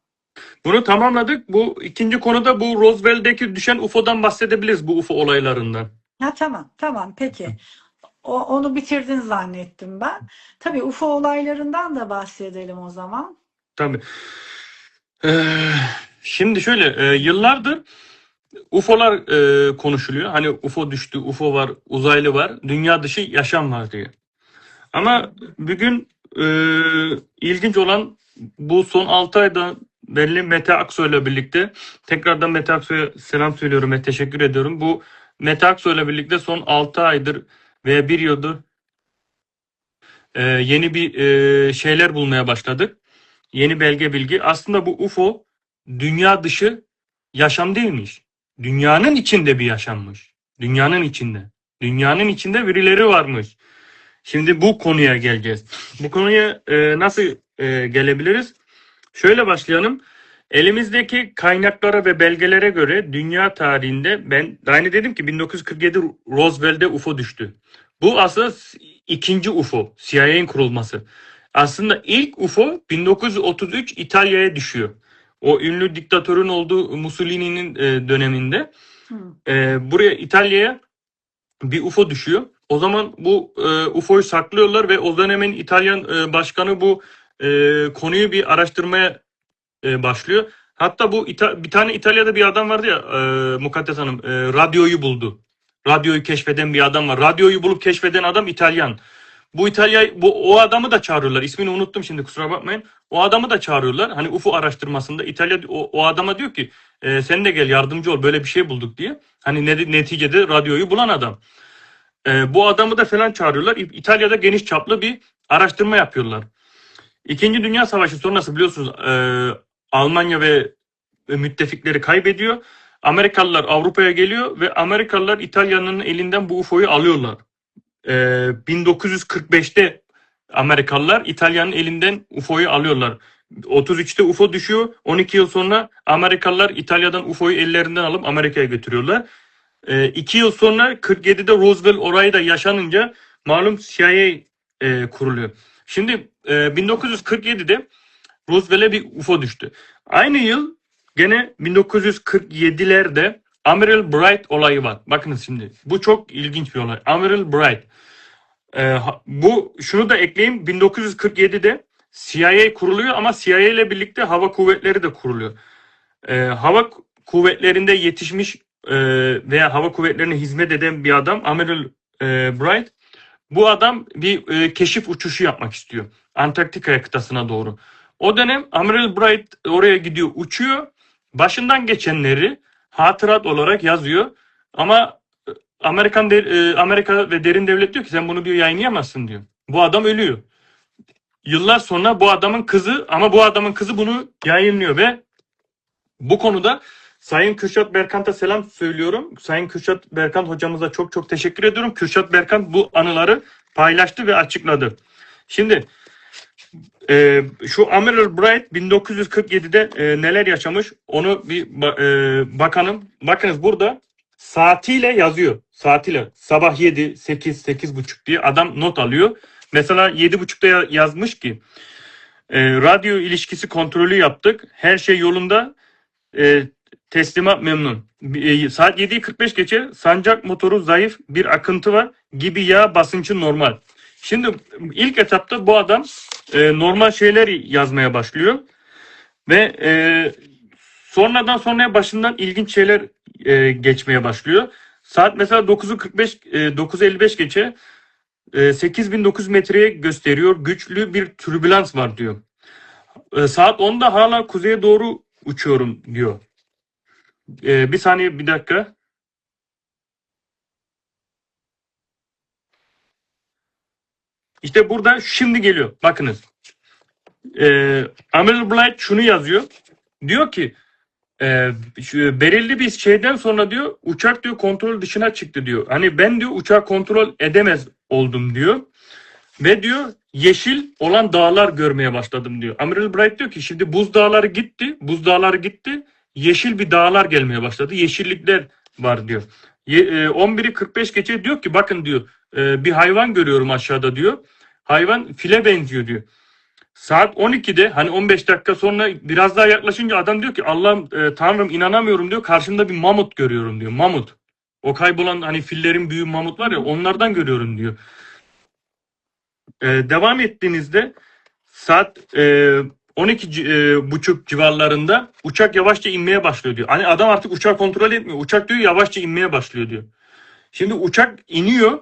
bunu tamamladık. Bu ikinci konuda bu Roswell'deki düşen UFO'dan bahsedebiliriz, bu UFO olaylarından. Ha tamam peki. Onu bitirdin zannettim ben. Tabii UFO olaylarından da bahsedelim o zaman. Tabii. Ee, Şimdi şöyle, yıllardır UFO'lar konuşuluyor. Hani UFO düştü, UFO var, uzaylı var, dünya dışı yaşam var diye. Ama bugün ilginç olan, bu son 6 ayda belli Mete Aksoy'la birlikte, tekrardan Mete Aksoy'a selam söylüyorum ve teşekkür ediyorum. Bu Mete Aksoy'la birlikte son 6 aydır veya bir yıldır yeni bir şeyler bulmaya başladık. Yeni bilgi. Aslında bu UFO dünya dışı yaşam değilmiş. Dünyanın içinde bir yaşammış. Dünyanın içinde. Dünyanın içinde birileri varmış. Şimdi bu konuya geleceğiz. Bu konuya nasıl gelebiliriz? Şöyle başlayalım. Elimizdeki kaynaklara ve belgelere göre dünya tarihinde, ben aynı dedim ki 1947 Roswell'de UFO düştü. Bu aslında ikinci UFO, CIA'nin kurulması. Aslında ilk UFO 1933 İtalya'ya düşüyor. O ünlü diktatörün olduğu Mussolini'nin döneminde buraya, İtalya'ya bir UFO düşüyor. O zaman bu UFO'yu saklıyorlar ve o dönemin İtalyan başkanı bu konuyu bir araştırmaya başlıyor. Hatta bu bir tane İtalya'da bir adam vardı ya, Mukaddes Hanım, radyoyu buldu. Radyoyu keşfeden bir adam var. Radyoyu bulup keşfeden adam İtalyan. O adamı da çağırıyorlar. İsmini unuttum şimdi, kusura bakmayın. O adamı da çağırıyorlar. Hani UFO araştırmasında İtalya o adama diyor ki sen de gel, yardımcı ol, böyle bir şey bulduk diye. Hani neticede radyoyu bulan adam. Bu adamı da falan çağırıyorlar. İtalya'da geniş çaplı bir araştırma yapıyorlar. İkinci Dünya Savaşı sonrası biliyorsunuz Almanya ve müttefikleri kaybediyor. Amerikalılar Avrupa'ya geliyor ve Amerikalılar İtalya'nın elinden bu UFO'yu alıyorlar. 1945'te Amerikalılar İtalya'nın elinden UFO'yu alıyorlar. 33'te UFO düşüyor. 12 yıl sonra Amerikalılar İtalya'dan UFO'yu ellerinden alıp Amerika'ya götürüyorlar. 2 yıl sonra 47'de Roswell olayı da yaşanınca malum CIA kuruluyor. Şimdi 1947'de Roswell'e bir UFO düştü. Aynı yıl gene 1947'lerde Amiral Bright olayı var. Bakınız şimdi. Bu çok ilginç bir olay. Amiral Bright. Bu şunu da ekleyeyim. 1947'de CIA kuruluyor ama CIA ile birlikte hava kuvvetleri de kuruluyor. Hava kuvvetlerinde yetişmiş veya hava kuvvetlerine hizmet eden bir adam Amiral Bright. Bu adam bir keşif uçuşu yapmak istiyor. Antarktika kıtasına doğru. O dönem Amiral Bright oraya gidiyor, uçuyor. Başından geçenleri hatırat olarak yazıyor. Ama Amerika ve derin devlet diyor ki sen bunu diyor yayınlayamazsın diyor. Bu adam ölüyor. Yıllar sonra bu adamın kızı bunu yayınlıyor ve bu konuda Sayın Kürşat Berkant'a selam söylüyorum. Sayın Kürşat Berkant hocamıza çok çok teşekkür ediyorum. Kürşat Berkant bu anıları paylaştı ve açıkladı. Şimdi şu Amiral Bright 1947'de neler yaşamış onu bir bakalım. Bakınız burada saatiyle yazıyor. Saatiyle sabah 7, 8, 8.30 diye adam not alıyor. Mesela 7.30'da yazmış ki radyo ilişkisi kontrolü yaptık. Her şey yolunda. Teslimat memnun. Saat 7'yi 45 geçe sancak motoru zayıf bir akıntı var gibi yağ basıncı normal. Şimdi ilk etapta bu adam normal şeyler yazmaya başlıyor ve sonradan sonraya başından ilginç şeyler geçmeye başlıyor. Saat mesela 9.55 geçe 8.900 metreye gösteriyor. Güçlü bir türbülans var diyor. Saat 10'da hala kuzeye doğru uçuyorum diyor. Bir saniye bir dakika. İşte burada şimdi geliyor. Bakınız. Amiral Blight şunu yazıyor. Diyor ki belirli bir şeyden sonra diyor uçak diyor kontrol dışına çıktı diyor. Hani ben diyor uçağı kontrol edemez oldum diyor. Ve diyor yeşil olan dağlar görmeye başladım diyor. Amiral Bright diyor ki şimdi buzdağları gitti. Yeşil bir dağlar gelmeye başladı. Yeşillikler var diyor. 11'i 45 geçe diyor ki bakın diyor bir hayvan görüyorum aşağıda diyor. Hayvan file benziyor diyor. Saat 12'de hani 15 dakika sonra biraz daha yaklaşınca adam diyor ki Allah'ım Tanrım inanamıyorum diyor. Karşımda bir mamut görüyorum diyor. Mamut. O kaybolan hani fillerin büyüğü mamut var ya onlardan görüyorum diyor. Devam ettiğinizde saat 12.30 civarlarında uçak yavaşça inmeye başlıyor diyor. Hani adam artık uçağı kontrol etmiyor. Uçak diyor yavaşça inmeye başlıyor diyor. Şimdi uçak iniyor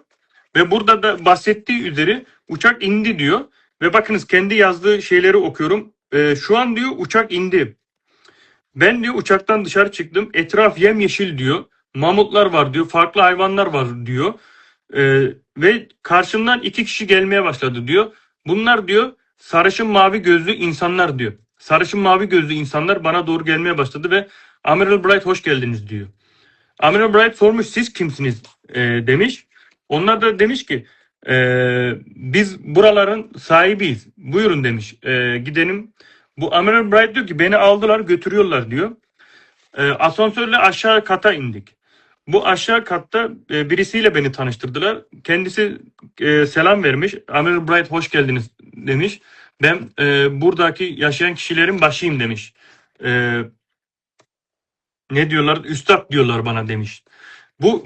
ve burada da bahsettiği üzere uçak indi diyor. Ve bakınız kendi yazdığı şeyleri okuyorum. Şu an diyor uçak indi. Ben diyor uçaktan dışarı çıktım. Etraf yemyeşil diyor. Mamutlar var diyor. Farklı hayvanlar var diyor. Ve karşımdan 2 kişi gelmeye başladı diyor. Bunlar diyor sarışın mavi gözlü insanlar diyor. Sarışın mavi gözlü insanlar bana doğru gelmeye başladı ve Amiral Bright hoş geldiniz diyor. Amiral Bright sormuş siz kimsiniz demiş. Onlar da demiş ki biz buraların sahibiyiz. Buyurun demiş. Gidelim. Bu Amiral Bright diyor ki beni aldılar götürüyorlar diyor. Asansörle aşağı kata indik. Bu aşağı katta birisiyle beni tanıştırdılar. Kendisi selam vermiş. Amiral Bright hoş geldiniz demiş. Ben buradaki yaşayan kişilerin başıyım demiş. Ne diyorlar? Üstad diyorlar bana demiş. Bu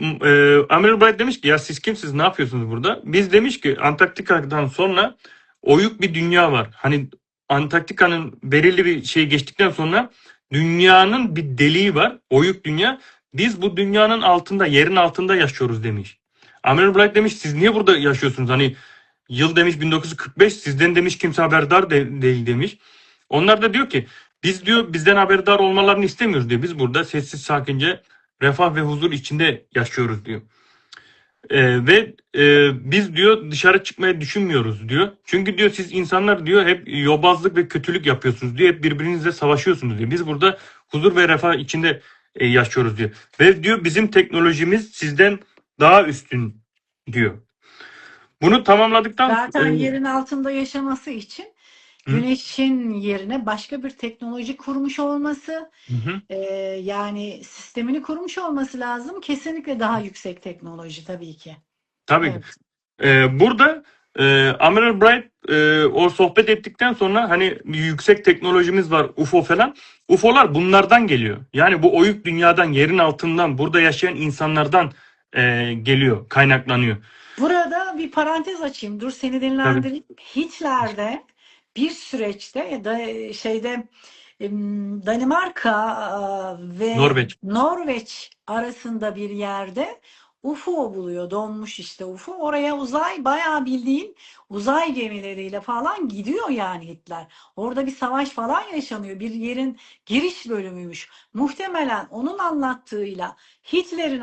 Amiral Bright demiş ki ya siz kimsiniz ne yapıyorsunuz burada? Biz demiş ki Antarktika'dan sonra oyuk bir dünya var. Hani Antarktika'nın belirli bir şey geçtikten sonra dünyanın bir deliği var. Oyuk dünya. Biz bu dünyanın altında, yerin altında yaşıyoruz demiş. Amiral Bright demiş siz niye burada yaşıyorsunuz? Hani yıl demiş 1945 sizden demiş kimse haberdar değil demiş. Onlar da diyor ki biz diyor bizden haberdar olmalarını istemiyoruz diyor. Biz burada sessiz sakince refah ve huzur içinde yaşıyoruz diyor. Ve biz diyor dışarı çıkmayı düşünmüyoruz diyor. Çünkü diyor siz insanlar diyor hep yobazlık ve kötülük yapıyorsunuz diyor. Hep birbirinizle savaşıyorsunuz diyor. Biz burada huzur ve refah içinde yaşıyoruz diyor. Ve diyor bizim teknolojimiz sizden daha üstün diyor. Bunu tamamladıktan Zaten yerin altında yaşaması için güneşin yerine başka bir teknoloji kurmuş olması, yani sistemini kurmuş olması lazım. Kesinlikle daha yüksek teknoloji tabii ki. Tabii. Evet. Burada Amiral Bright o sohbet ettikten sonra hani yüksek teknolojimiz var, UFO falan. UFO'lar bunlardan geliyor. Yani bu oyuk dünyadan, yerin altından, burada yaşayan insanlardan geliyor, kaynaklanıyor. Burada bir parantez açayım. Dur seni Tabii. dinlendireyim. Hitler'de bir süreçte ya da Danimarka ve Norveç. Norveç arasında bir yerde UFO buluyor. Donmuş işte UFO. Oraya uzay bayağı bildiğin uzay gemileriyle falan gidiyor yani Hitler. Orada bir savaş falan yaşanıyor. Bir yerin giriş bölümüymüş. Muhtemelen onun anlattığıyla Hitler'in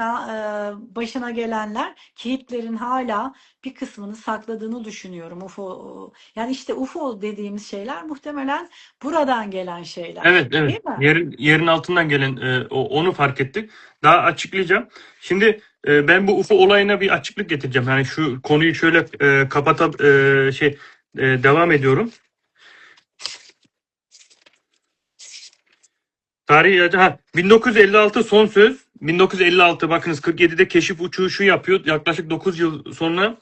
başına gelenler ki Hitler'in hala bir kısmını sakladığını düşünüyorum. UFO yani işte UFO dediğimiz şeyler muhtemelen buradan gelen şeyler. Evet, evet. Değil mi? Yerin altından gelen onu fark ettik. Daha açıklayacağım. Şimdi ben bu UFO olayına bir açıklık getireceğim. Yani şu konuyu şöyle kapatıp devam ediyorum. Tarihi 1956 son söz. 1956 bakınız 47'de keşif uçuşu yapıyor. Yaklaşık 9 yıl sonra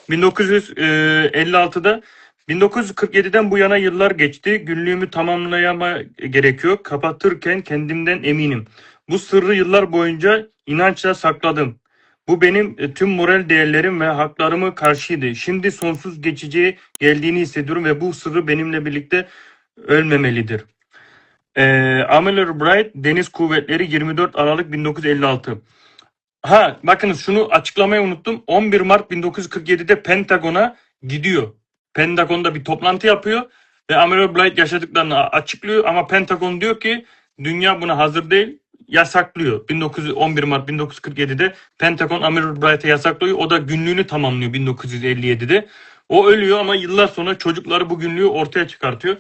1956'da 1947'den bu yana yıllar geçti. Günlüğümü tamamlayama gerekiyor. Kapatırken kendimden eminim. Bu sırrı yıllar boyunca inançla sakladım. Bu benim tüm moral değerlerim ve haklarımı karşıydı. Şimdi sonsuz geçeceği geldiğini hissediyorum ve bu sırrı benimle birlikte ölmemelidir. Amelia Bright Deniz Kuvvetleri 24 Aralık 1956. Bakınız şunu açıklamayı unuttum. 11 Mart 1947'de Pentagon'a gidiyor. Pentagon'da bir toplantı yapıyor ve Amelia Bright yaşadıklarını açıklıyor ama Pentagon diyor ki dünya buna hazır değil, yasaklıyor. 11 Mart 1947'de Pentagon Amelia Bright'e yasaklıyor. O da günlüğünü tamamlıyor 1957'de. O ölüyor ama yıllar sonra çocukları bu günlüğü ortaya çıkartıyor.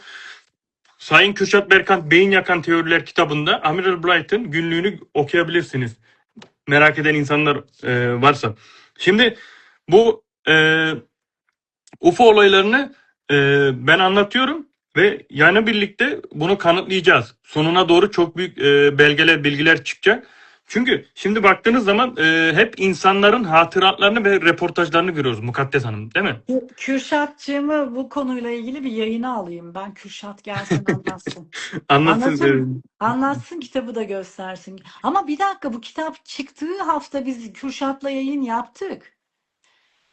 Sayın Kürşat Berkant Beyin Yakan Teoriler kitabında Amiral Bright'ın günlüğünü okuyabilirsiniz. Merak eden insanlar varsa. Şimdi bu UFO olaylarını ben anlatıyorum ve yana birlikte bunu kanıtlayacağız. Sonuna doğru çok büyük belgeler, bilgiler çıkacak. Çünkü şimdi baktığınız zaman hep insanların hatıratlarını ve reportajlarını görüyoruz Mukaddes Hanım, değil mi? Kürşatçığımı bu konuyla ilgili bir yayına alayım. Ben Kürşat gelsin anlatsın. Anlatsın. Anlatsın kitabı da göstersin. Ama bir dakika bu kitap çıktığı hafta biz Kürşat'la yayın yaptık.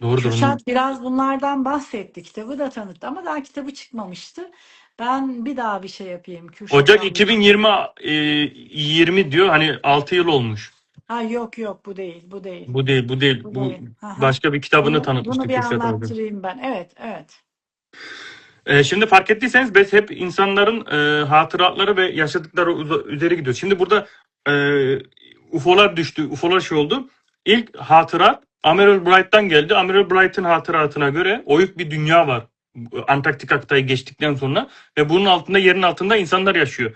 Doğrudur. Kürşat biraz bunlardan bahsetti. Kitabı da tanıttı ama daha kitabı çıkmamıştı. Ben bir daha bir şey yapayım. Ocak Kürşat'a. 2020 diyor. Hani 6 yıl olmuş. Ha yok bu değil. Bu değil. Bu değil, bu değil. Bu Bu değil. Aha. başka bir kitabını Bunu tanıtmıştı bir Kürşat abi. anlattırayım ben. Evet. Şimdi fark ettiyseniz biz hep insanların hatıratları ve yaşadıkları üzeri gidiyoruz. Şimdi burada e, UFO'lar düştü, UFO'lar şey oldu. İlk hatırat Amiral Bright'tan geldi. Amiral Bright'ın hatıratına göre oyuk bir dünya var. Antarktika kıtayı geçtikten sonra ve bunun altında yerin altında insanlar yaşıyor.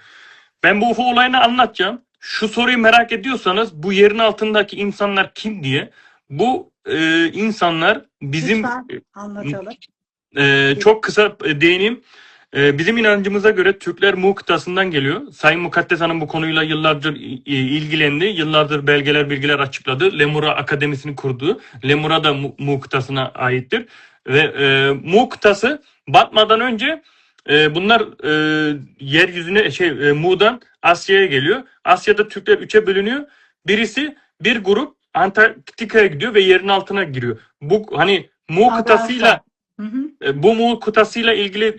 Ben bu UFO olayını anlatacağım. Şu soruyu merak ediyorsanız bu yerin altındaki insanlar kim diye. Bu insanlar bizim Lütfen anlatalım. çok kısa değineyim. Bizim inancımıza göre Türkler Mu kıtasından geliyor. Sayın Mukaddes Hanım bu konuyla yıllardır ilgilendi. Yıllardır bilgiler açıkladı. Lemura Akademisi'ni kurdu. Lemura da Mu kıtasına aittir. Ve Mu kıtası batmadan önce bunlar yeryüzüne Mu'dan Asya'ya geliyor. Asya'da Türkler üçe bölünüyor. Bir grup Antarktika'ya gidiyor ve yerin altına giriyor. Bu hani Mu kıtasıyla Hı hı. bu Mu kıtasıyla ilgili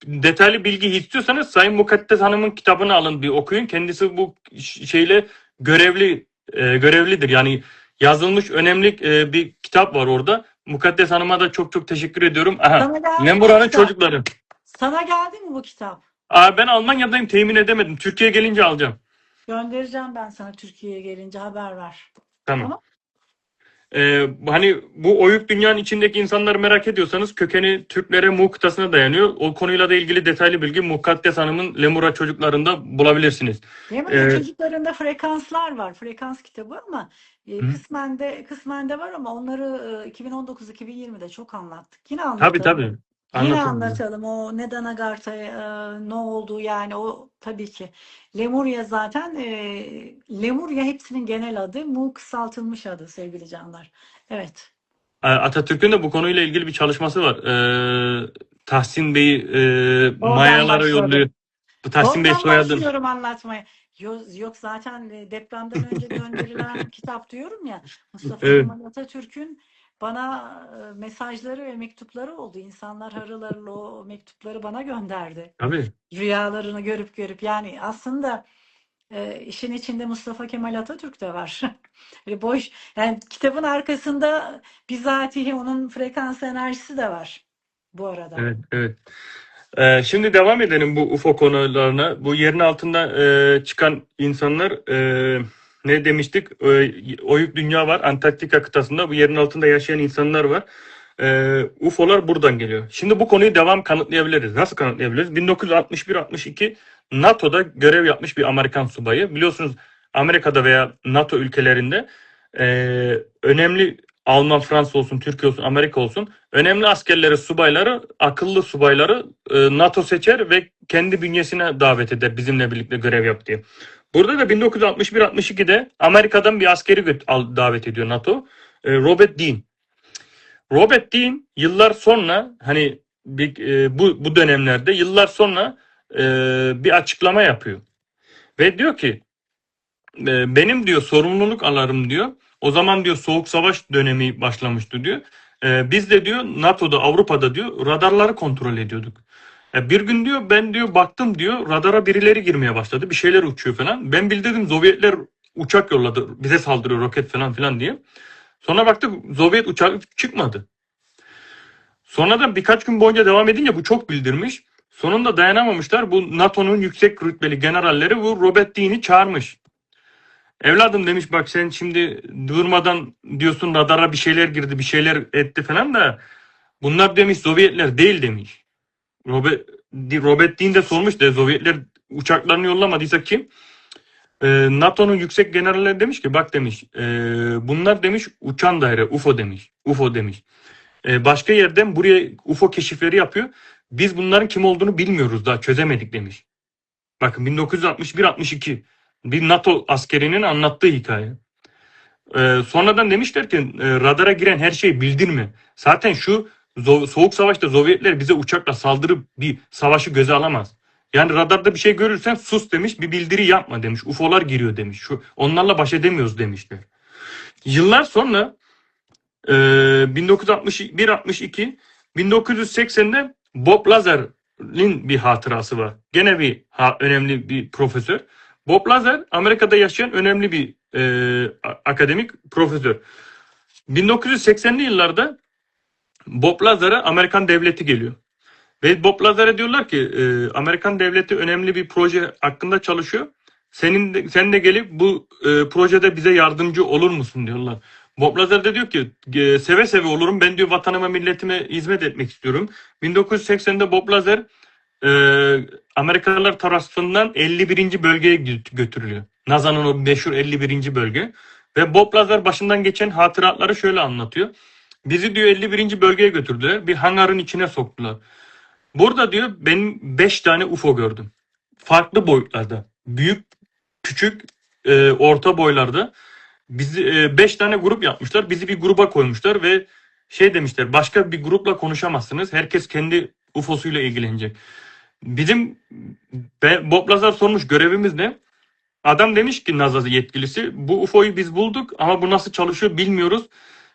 detaylı bilgi istiyorsanız Sayın Mukaddes Hanım'ın kitabını alın bir okuyun. Kendisi bu şeyle görevlidir. Yani yazılmış önemli bir kitap var orada. Mukaddes Hanım'a da çok teşekkür ediyorum. Sana geldi mi bu Nembura'nın kitap? çocukları. Sana geldi mi bu kitap? Ben Almanya'dayım, temin edemedim. Türkiye'ye gelince alacağım. Göndereceğim ben sana Türkiye'ye gelince haber ver. Tamam. Hani bu oyuk dünyanın içindeki insanları merak ediyorsanız kökeni Türklere Mu kıtasına dayanıyor. O konuyla da ilgili detaylı bilgi Mukaddes Hanım'ın Lemura çocuklarında bulabilirsiniz. Lemur'un çocuklarında frekanslar var. Frekans kitabı ama Hı. kısmen de var ama onları 2019-2020'de çok anlattık. Yine Tabii anlatalım. tabii. Yine Anlatalım. anlatalım o neden Agartha'ya ne olduğu yani o tabii ki. Lemuria zaten Lemuria hepsinin genel adı. Mu kısaltılmış adı sevgili canlar. Evet. Atatürk'ün de bu konuyla ilgili bir çalışması var. Tahsin Bey'i Oradan Mayalara başladım. yolluyor. Bu Tahsin Bey Oradan soyadın. başlıyorum anlatmaya. Yok zaten depremden önce gönderilen kitap diyorum ya, Mustafa Evet, Kemal Atatürk'ün bana mesajları ve mektupları oldu. İnsanlar harıl harıl o mektupları bana gönderdi. tabii. Rüyalarını görüp görüp, yani aslında işin içinde Mustafa Kemal Atatürk de var. Boş, yani kitabın arkasında bizatihi onun frekans enerjisi de var bu arada. Evet, evet. Şimdi devam edelim bu UFO konularına. Bu yerin altında çıkan insanlar ne demiştik? Oyuk dünya var. Antarktika kıtasında bu yerin altında yaşayan insanlar var. UFO'lar buradan geliyor. Şimdi bu konuyu devam kanıtlayabiliriz. Nasıl kanıtlayabiliriz? 1961-62 NATO'da görev yapmış bir Amerikan subayı. Biliyorsunuz Amerika'da veya NATO ülkelerinde önemli Alman, Fransa olsun, Türkiye olsun, Amerika olsun önemli askerleri, subayları, akıllı subayları NATO seçer ve kendi bünyesine davet eder bizimle birlikte görev yap diye. Burada da 1961-62'de Amerika'dan bir askeri davet ediyor NATO. Robert Dean. Robert Dean yıllar sonra hani bu dönemlerde yıllar sonra bir açıklama yapıyor. Ve diyor ki benim diyor sorumluluk alarım diyor. O zaman diyor Soğuk Savaş dönemi başlamıştı diyor. Biz de diyor NATO'da, Avrupa'da diyor radarları kontrol ediyorduk. Bir gün diyor ben diyor baktım diyor radara birileri girmeye başladı. Bir şeyler uçuyor falan. Ben bildirdim Sovyetler uçak yolladı. Bize saldırıyor roket falan filan diye. Sonra baktık Sovyet uçağı çıkmadı. Sonradan birkaç gün boyunca devam edince bu çok bildirmiş. Sonunda dayanamamışlar. Bu NATO'nun yüksek rütbeli generalleri bu Robert Dean'i çağırmış. Evladım demiş bak sen şimdi durmadan diyorsun radara bir şeyler girdi bir şeyler etti falan da bunlar demiş Sovyetler değil demiş. Robert Dean de sormuş da Sovyetler uçaklarını yollamadıysa kim? NATO'nun yüksek generalleri demiş ki bak demiş bunlar demiş uçan daire UFO demiş. UFO demiş. Başka yerden buraya UFO keşifleri yapıyor. Biz bunların kim olduğunu bilmiyoruz daha çözemedik demiş. Bakın 1961-62 bir NATO askerinin anlattığı hikaye. Sonradan demişler ki radara giren her şeyi bildirme. Zaten şu Soğuk Savaş'ta Sovyetler bize uçakla saldırıp bir savaşı göze alamaz. Yani radarda bir şey görürsen sus demiş, bir bildiri yapma demiş. UFO'lar giriyor demiş. Onlarla baş edemiyoruz demişler. Yıllar sonra 1961-62 1980'de Bob Lazar'ın bir hatırası var. Gene önemli bir profesör. Bob Lazar Amerika'da yaşayan önemli bir akademik profesör. 1980'li yıllarda Bob Lazar'a Amerikan devleti geliyor. Ve Bob Lazar'a diyorlar ki Amerikan devleti önemli bir proje hakkında çalışıyor. Sen de gelip bu projede bize yardımcı olur musun diyorlar. Bob Lazar da diyor ki seve seve olurum. Ben diyor vatanıma milletime hizmet etmek istiyorum. 1980'de Bob Lazar e, Amerikalılar tarafından 51. bölgeye götürülüyor. NASA'nın o meşhur 51. bölge. Ve Bob Lazar başından geçen hatıratları şöyle anlatıyor. Bizi diyor 51. bölgeye götürdüler. Bir hangarın içine soktular. Burada diyor ben 5 tane UFO gördüm. Farklı boyutlarda. Büyük, küçük, orta boylarda. Bizi 5 tane grup yapmışlar. Bizi bir gruba koymuşlar ve şey demişler başka bir grupla konuşamazsınız. Herkes kendi UFO'suyla ilgilenecek. Bizim Bob Lazar sormuş görevimiz ne? Adam demiş ki NASA yetkilisi bu UFO'yu biz bulduk ama bu nasıl çalışıyor bilmiyoruz.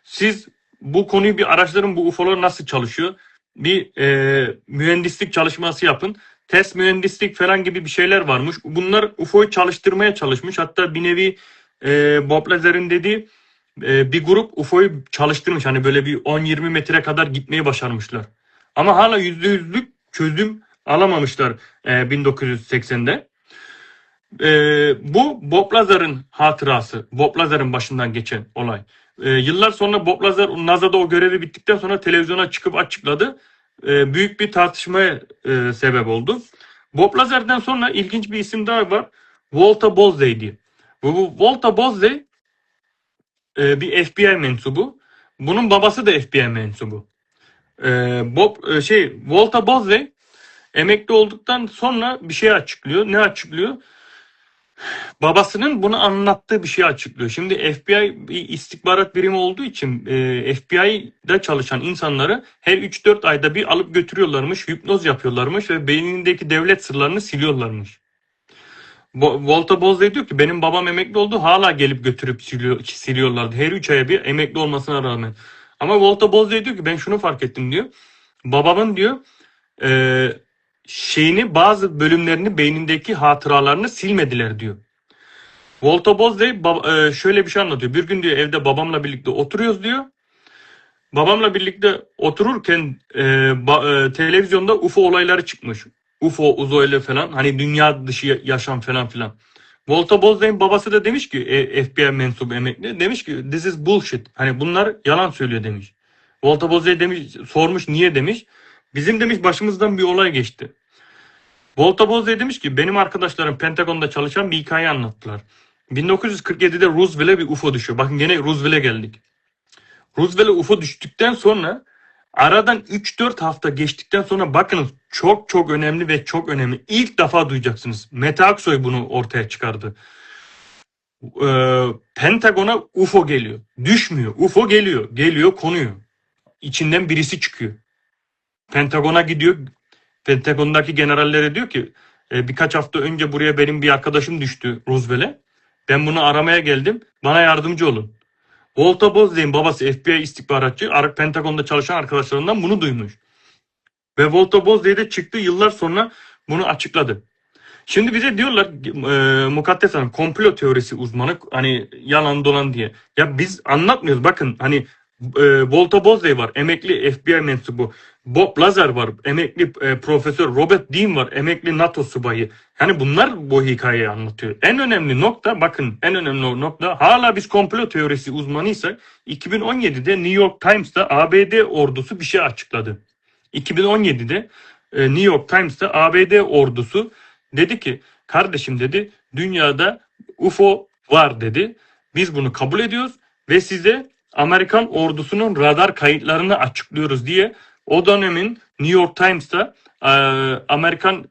Siz bu konuyu bir araştırın bu UFO'lar nasıl çalışıyor. Bir mühendislik çalışması yapın. Test mühendislik falan gibi bir şeyler varmış. Bunlar UFO'yu çalıştırmaya çalışmış. Hatta bir nevi Bob Lazar'ın dediği bir grup UFO'yu çalıştırmış. Hani böyle bir 10-20 metre kadar gitmeyi başarmışlar. Ama hala %100'lük çözüm alamamışlar 1980'de. Bu Bob Lazar'ın hatırası. Bob Lazar'ın başından geçen olay. Yıllar sonra Bob Lazar NASA'da o görevi bittikten sonra televizyona çıkıp açıkladı. Büyük bir tartışmaya sebep oldu. Bob Lazar'dan sonra ilginç bir isim daha var. Walter Bozzey diye. Bu Walter Bozzey bir FBI mensubu. Bunun babası da FBI mensubu. Walter Bozzey emekli olduktan sonra bir şey açıklıyor. Ne açıklıyor? Babasının bunu anlattığı bir şey açıklıyor. Şimdi FBI bir istihbarat birimi olduğu için FBI'da çalışan insanları her 3-4 ayda bir alıp götürüyorlarmış, hipnoz yapıyorlarmış ve beynindeki devlet sırlarını siliyorlarmış. Walter Bosley diyor ki benim babam emekli oldu, hala gelip götürüp siliyorlardı. Her 3 aya bir, emekli olmasına rağmen. Ama Walter Bosley diyor ki ben şunu fark ettim diyor. Babamın diyor e, bazı bölümlerini, beynindeki hatıralarını silmediler diyor. Walter Bosley şöyle bir şey anlatıyor. Bir gün diyor evde babamla birlikte oturuyoruz diyor. Babamla birlikte otururken televizyonda UFO olayları çıkmış. UFO, uzaylı falan, hani dünya dışı yaşam falan filan. Walter Bosley'in babası da demiş ki FBI mensubu emekli, demiş ki this is bullshit. Hani bunlar yalan söylüyor demiş. Walter Bosley demiş, sormuş niye demiş. Bizim demiş başımızdan bir olay geçti. Walter Bosley demiş ki benim arkadaşlarım Pentagon'da çalışan bir hikaye anlattılar. 1947'de Roosevelt'e bir UFO düşüyor. Bakın gene Roosevelt'e geldik. Roosevelt'e UFO düştükten sonra aradan 3-4 hafta geçtikten sonra bakınız çok çok önemli ve çok önemli. İlk defa duyacaksınız. Mete Aksoy bunu ortaya çıkardı. Pentagon'a UFO geliyor. Düşmüyor. UFO geliyor. Geliyor, konuyor. İçinden birisi çıkıyor. Pentagon'a gidiyor. Pentagon'daki generallere diyor ki birkaç hafta önce buraya benim bir arkadaşım düştü Roosevelt'e. Ben bunu aramaya geldim. Bana yardımcı olun. Walter Bosley'in babası FBI istihbaratçı, Pentagon'da çalışan arkadaşlarından bunu duymuş. Ve Walter Bosley de çıktı yıllar sonra bunu açıkladı. Şimdi bize diyorlar Mukaddes Hanım komplo teorisi uzmanı, hani yalan dolan diye. Ya biz anlatmıyoruz. Bakın hani Walter Bosley var, emekli FBI mensubu. Bob Lazar var, emekli profesör. Robert Dean var, emekli NATO subayı. Yani bunlar bu hikayeyi anlatıyor. En önemli nokta, bakın en önemli nokta, hala biz komplo teorisi uzmanıysak 2017'de New York Times'ta ABD ordusu bir şey açıkladı. 2017'de New York Times'ta ABD ordusu dedi ki kardeşim dedi dünyada UFO var dedi. Biz bunu kabul ediyoruz ve size Amerikan ordusunun radar kayıtlarını açıklıyoruz diye o dönemin New York Times'ta Amerikan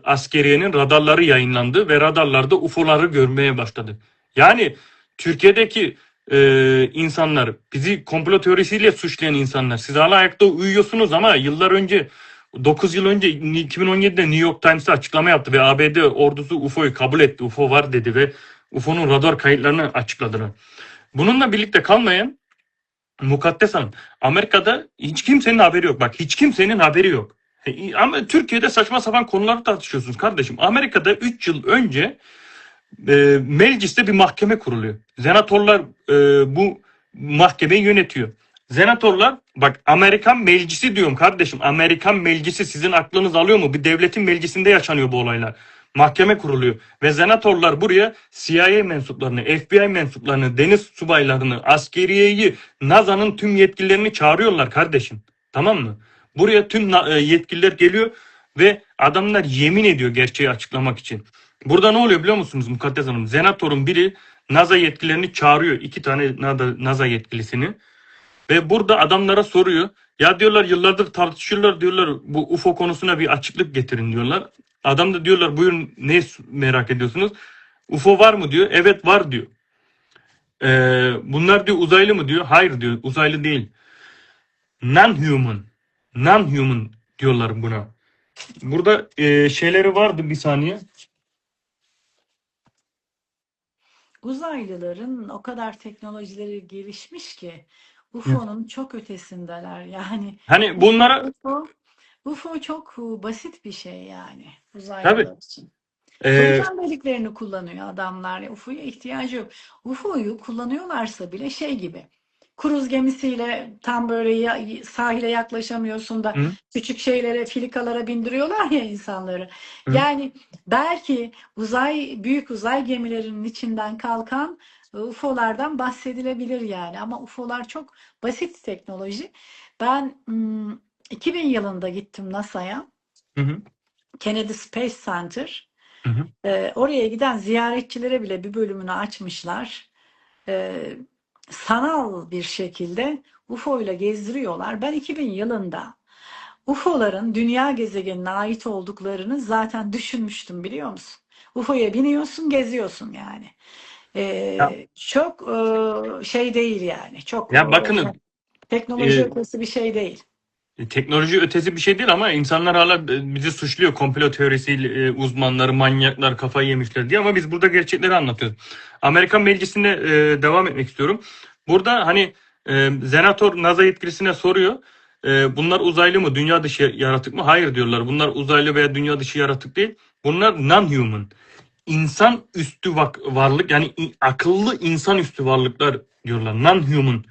askeriyenin radarları yayınlandı ve radarlarda UFO'ları görmeye başladı. Yani Türkiye'deki insanlar, bizi komplo teorisiyle suçlayan insanlar, siz hala ayakta uyuyorsunuz ama yıllar önce, 9 yıl önce 2017'de New York Times'ta açıklama yaptı ve ABD ordusu UFO'yu kabul etti. UFO var dedi ve UFO'nun radar kayıtlarını açıkladılar. Bununla birlikte kalmayan Mukaddes Hanım, Amerika'da hiç kimsenin haberi yok. Bak hiç kimsenin haberi yok. Ama Türkiye'de saçma sapan konuları tartışıyorsunuz kardeşim. Amerika'da 3 yıl önce mecliste bir mahkeme kuruluyor. Senatörler bu mahkemeyi yönetiyor. Senatörler, bak Amerikan meclisi diyorum kardeşim. Amerikan meclisi sizin aklınız alıyor mu? Bir devletin meclisinde yaşanıyor bu olaylar. Mahkeme kuruluyor ve senatörler buraya CIA mensuplarını, FBI mensuplarını, deniz subaylarını, askeriyeyi, NASA'nın tüm yetkililerini çağırıyorlar kardeşim. Tamam mı? Buraya tüm yetkililer geliyor ve adamlar yemin ediyor gerçeği açıklamak için. Burada ne oluyor biliyor musunuz Mukaddes Hanım? Senatörün biri NASA yetkililerini çağırıyor. 2 tane NASA yetkilisini. Ve burada adamlara soruyor. Ya diyorlar yıllardır tartışıyorlar, diyorlar bu UFO konusuna bir açıklık getirin diyorlar. Adam da diyorlar buyurun ne merak ediyorsunuz? UFO var mı diyor. Evet var diyor. Bunlar diyor uzaylı mı diyor. Hayır diyor uzaylı değil. Non-human. Non-human diyorlar buna. Burada şeyleri vardı bir saniye. Uzaylıların o kadar teknolojileri gelişmiş ki UFO'nun çok ötesindeler. Yani Hani bunlara UFO çok basit bir şey yani tabii uzaylılar için. e, Solucan deliklerini kullanıyor adamlar. UFO'ya ihtiyacı yok. UFO'yu kullanıyorlarsa bile şey gibi. Kruz gemisiyle tam böyle sahile yaklaşamıyorsun da hı, küçük şeylere, filikalara bindiriyorlar ya insanları. hı, Yani belki büyük uzay gemilerinin içinden kalkan UFO'lardan bahsedilebilir yani. Ama UFO'lar çok basit teknoloji. Ben 2000 yılında gittim NASA'ya. hı, hı, Kennedy Space Center. hı. Oraya giden ziyaretçilere bile bir bölümünü açmışlar. Sanal bir şekilde UFO ile gezdiriyorlar. Ben 2000 yılında UFO'ların dünya gezegenine ait olduklarını zaten düşünmüştüm biliyor musun? UFO'ya biniyorsun, geziyorsun yani. Ya, Çok şey değil yani. Çok ya bakın, teknoloji e, ötesi bir şey değil. teknoloji ötesi bir şey değil ama insanlar hala bizi suçluyor. Komplo teorisiyle uzmanları, manyaklar kafayı yemişler diye, ama biz burada gerçekleri anlatıyoruz. Amerikan Meclisi'nde devam etmek istiyorum. Burada hani Senator NASA yetkilisine soruyor. Bunlar uzaylı mı, dünya dışı yaratık mı? Hayır diyorlar. Bunlar uzaylı veya dünya dışı yaratık değil. Bunlar non-human. İnsan üstü varlık, yani akıllı insan üstü varlıklar diyorlar. Non-human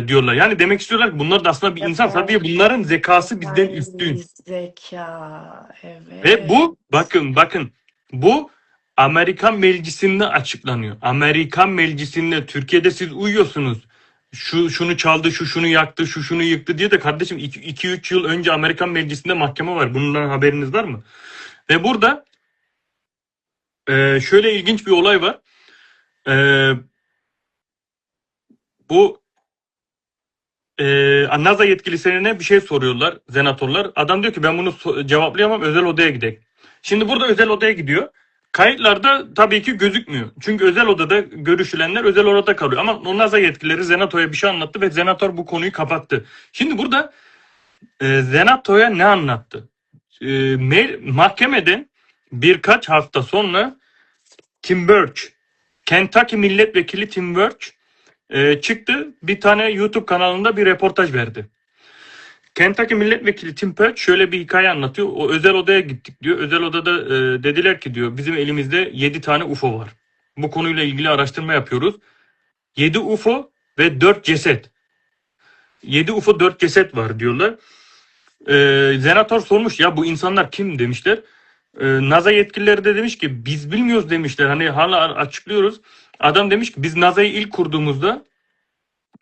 diyorlar. Yani demek istiyorlar ki bunlar da aslında bir insan. Yapay, Sadece bunların zekası bizden yapay üstün. zeka. Ve Evet. bu, bakın, bu Amerikan Meclisi'nde açıklanıyor. Amerikan Meclisi'nde Türkiye'de siz uyuyorsunuz. Şunu çaldı, şunu yaktı, şunu yıktı diye de kardeşim 2-3 yıl önce Amerikan Meclisi'nde mahkeme var. Bundan haberiniz var mı? Ve burada şöyle ilginç bir olay var. E, bu NASA yetkililerine bir şey soruyorlar senatörler. Adam diyor ki ben bunu cevaplayamam, özel odaya gidelim. Şimdi burada özel odaya gidiyor. Kayıtlarda tabii ki gözükmüyor. Çünkü özel odada görüşülenler özel odada kalıyor. Ama o NASA yetkilileri senatoya bir şey anlattı ve senatör bu konuyu kapattı. Şimdi burada senatoya ne anlattı? Mahkemede birkaç hafta sonra Tim Burch, Kentucky milletvekili Tim Burch çıktı, bir tane YouTube kanalında bir reportaj verdi. Kentucky milletvekili Tim Burch şöyle bir hikaye anlatıyor. O özel odaya gittik diyor. Özel odada dediler ki diyor bizim elimizde 7 tane UFO var. Bu konuyla ilgili araştırma yapıyoruz. 7 UFO ve 4 ceset. 7 UFO 4 ceset var diyorlar. Senatör sormuş ya bu insanlar kim demişler. NASA yetkilileri de demiş ki biz bilmiyoruz demişler. Hani hala açıklıyoruz. Adam demiş ki biz NASA'yı ilk kurduğumuzda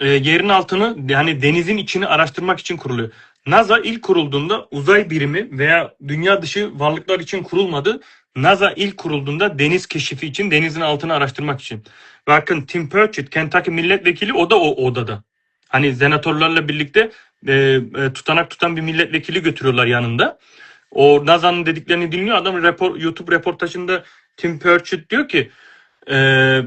yerin altını, yani denizin içini araştırmak için kuruluyor. NASA ilk kurulduğunda uzay birimi veya dünya dışı varlıklar için kurulmadı. NASA ilk kurulduğunda deniz keşifi için, denizin altını araştırmak için. Bakın Tim Purchett, Kentucky milletvekili, o da o odada. Hani senatörlerle birlikte tutanak tutan bir milletvekili götürüyorlar yanında. O NASA'nın dediklerini dinliyor. Adam YouTube reportajında Tim Purchett diyor ki e,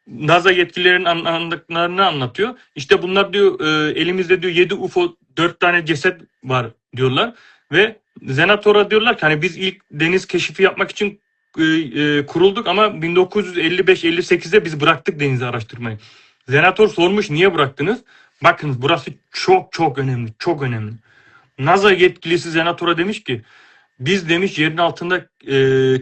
NASA yetkililerinin anlattıklarını anlatıyor. İşte bunlar diyor elimizde diyor 7 UFO 4 tane ceset var diyorlar. Ve Senator'a diyorlar ki hani biz ilk deniz keşifi yapmak için kurulduk ama 1955-58'de biz bıraktık denizi araştırmayı. Senator sormuş niye bıraktınız? Bakınız burası çok çok önemli, çok önemli. NASA yetkilisi Senator'a demiş ki biz demiş yerin altında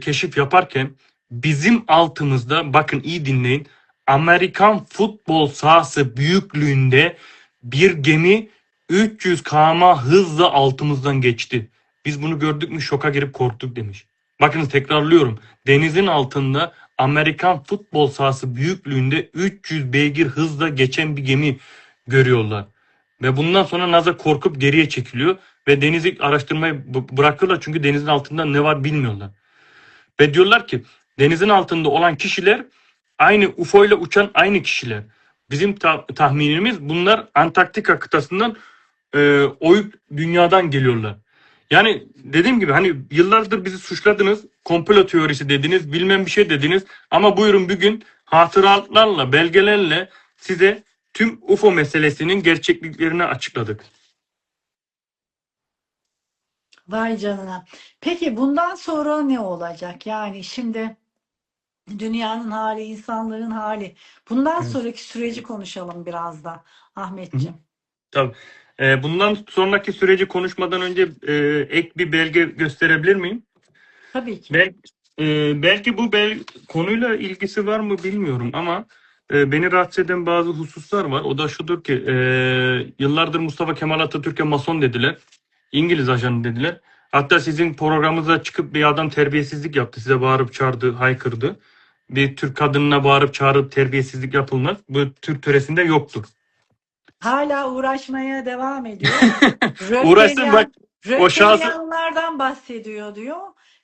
keşif yaparken bizim altımızda, bakın iyi dinleyin, Amerikan futbol sahası büyüklüğünde bir gemi 300 km hızla altımızdan geçti. Biz bunu gördük mü şoka girip korktuk demiş. Bakın tekrarlıyorum. Denizin altında Amerikan futbol sahası büyüklüğünde 300 beygir hızla geçen bir gemi görüyorlar. Ve bundan sonra NASA korkup geriye çekiliyor ve denizi araştırmayı bırakıyorlar çünkü denizin altında ne var bilmiyorlar. Ve diyorlar ki denizin altında olan kişiler aynı UFO ile uçan aynı kişiler. Bizim tahminimiz bunlar Antarktika kıtasından oyup dünyadan geliyorlar. Yani dediğim gibi hani yıllardır bizi suçladınız, komplo teorisi dediniz, bilmem bir şey dediniz ama buyurun bugün hatıratlarla, belgelerle size tüm UFO meselesinin gerçekliklerini açıkladık. Vay canına. Peki bundan sonra ne olacak? Yani şimdi dünyanın hali, insanların hali. Bundan Evet. sonraki süreci konuşalım biraz da Hı hı. Ahmetciğim. Tabii. Bundan sonraki süreci konuşmadan önce ek bir belge gösterebilir miyim? Tabii ki. Belki, belki bu konuyla ilgisi var mı bilmiyorum ama beni rahatsız eden bazı hususlar var. O da şudur ki yıllardır Mustafa Kemal Atatürk'e mason dediler. İngiliz ajanı dediler. Hatta sizin programınıza çıkıp bir adam terbiyesizlik yaptı. Size bağırıp çağırdı, haykırdı. Bir Türk kadınına bağırıp çağırıp terbiyesizlik yapılmaz. Bu Türk töresinde yoktur. Hala uğraşmaya devam ediyor. Uğraşsın bak, o şahsı Röptelyanlardan bahsediyor diyor.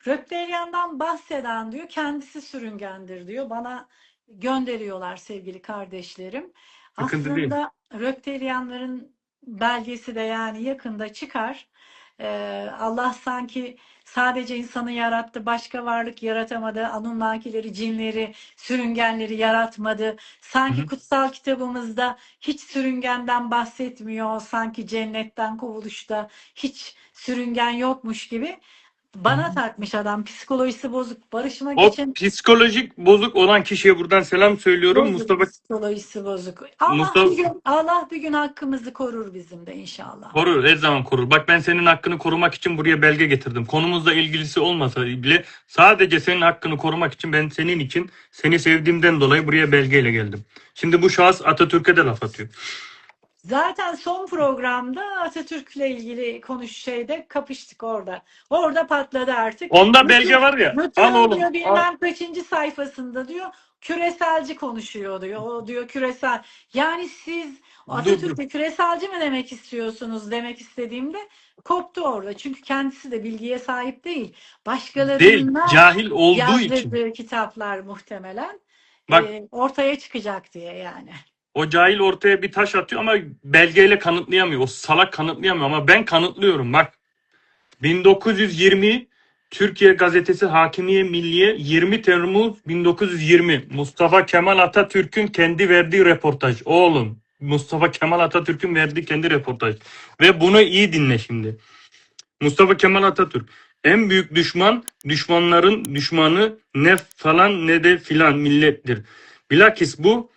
Röptelyandan bahseden diyor kendisi sürüngendir diyor. Bana gönderiyorlar sevgili kardeşlerim. sıkıntı değil. Aslında röptelyanların belgesi de yani yakında çıkar. Allah sanki sadece insanı yarattı, başka varlık yaratamadı. Anunnakileri, cinleri, sürüngenleri yaratmadı. Hı Sanki hı. kutsal kitabımızda hiç sürüngenden bahsetmiyor. Sanki cennetten kovuluşta hiç sürüngen yokmuş gibi. Hı hı. Bana takmış adam. Psikolojisi bozuk. Barışmak O için psikolojik bozuk olan kişiye buradan selam söylüyorum. bozuk, psikolojisi bozuk. Mustafa Allah bir gün hakkımızı korur bizim de inşallah. korur, her zaman korur. Bak ben senin hakkını korumak için buraya belge getirdim. Konumuzla ilgilisi olmasa bile sadece senin hakkını korumak için ben senin için seni sevdiğimden dolayı buraya belgeyle geldim. Şimdi bu şahıs Atatürk'e de laf atıyor. Zaten son programda Atatürk'le ilgili şeyde kapıştık orada. Orada patladı artık. Onda belge Bütün, var ya. Al bütün oğlum. diyor Al. bilmem kaçıncı sayfasında diyor küreselci konuşuyor diyor. O diyor küresel. Yani siz Dur. Atatürk'e küreselci mi demek istiyorsunuz demek istediğimde koptu orada. Çünkü kendisi de bilgiye sahip değil. Değil. Başkalarına Cahil olduğu için. yazdırdığı kitaplar muhtemelen Bak ortaya çıkacak diye yani. o cahil ortaya bir taş atıyor ama belgeyle kanıtlayamıyor. O salak kanıtlayamıyor ama ben kanıtlıyorum. Bak 1920 Türkiye Gazetesi Hakimiye Milliye 20 Temmuz 1920 Mustafa Kemal Atatürk'ün kendi verdiği röportaj. Oğlum Mustafa Kemal Atatürk'ün verdiği kendi röportaj. Ve bunu iyi dinle şimdi. Mustafa Kemal Atatürk en büyük düşman düşmanların düşmanı ne falan ne de filan millettir. Bilakis bu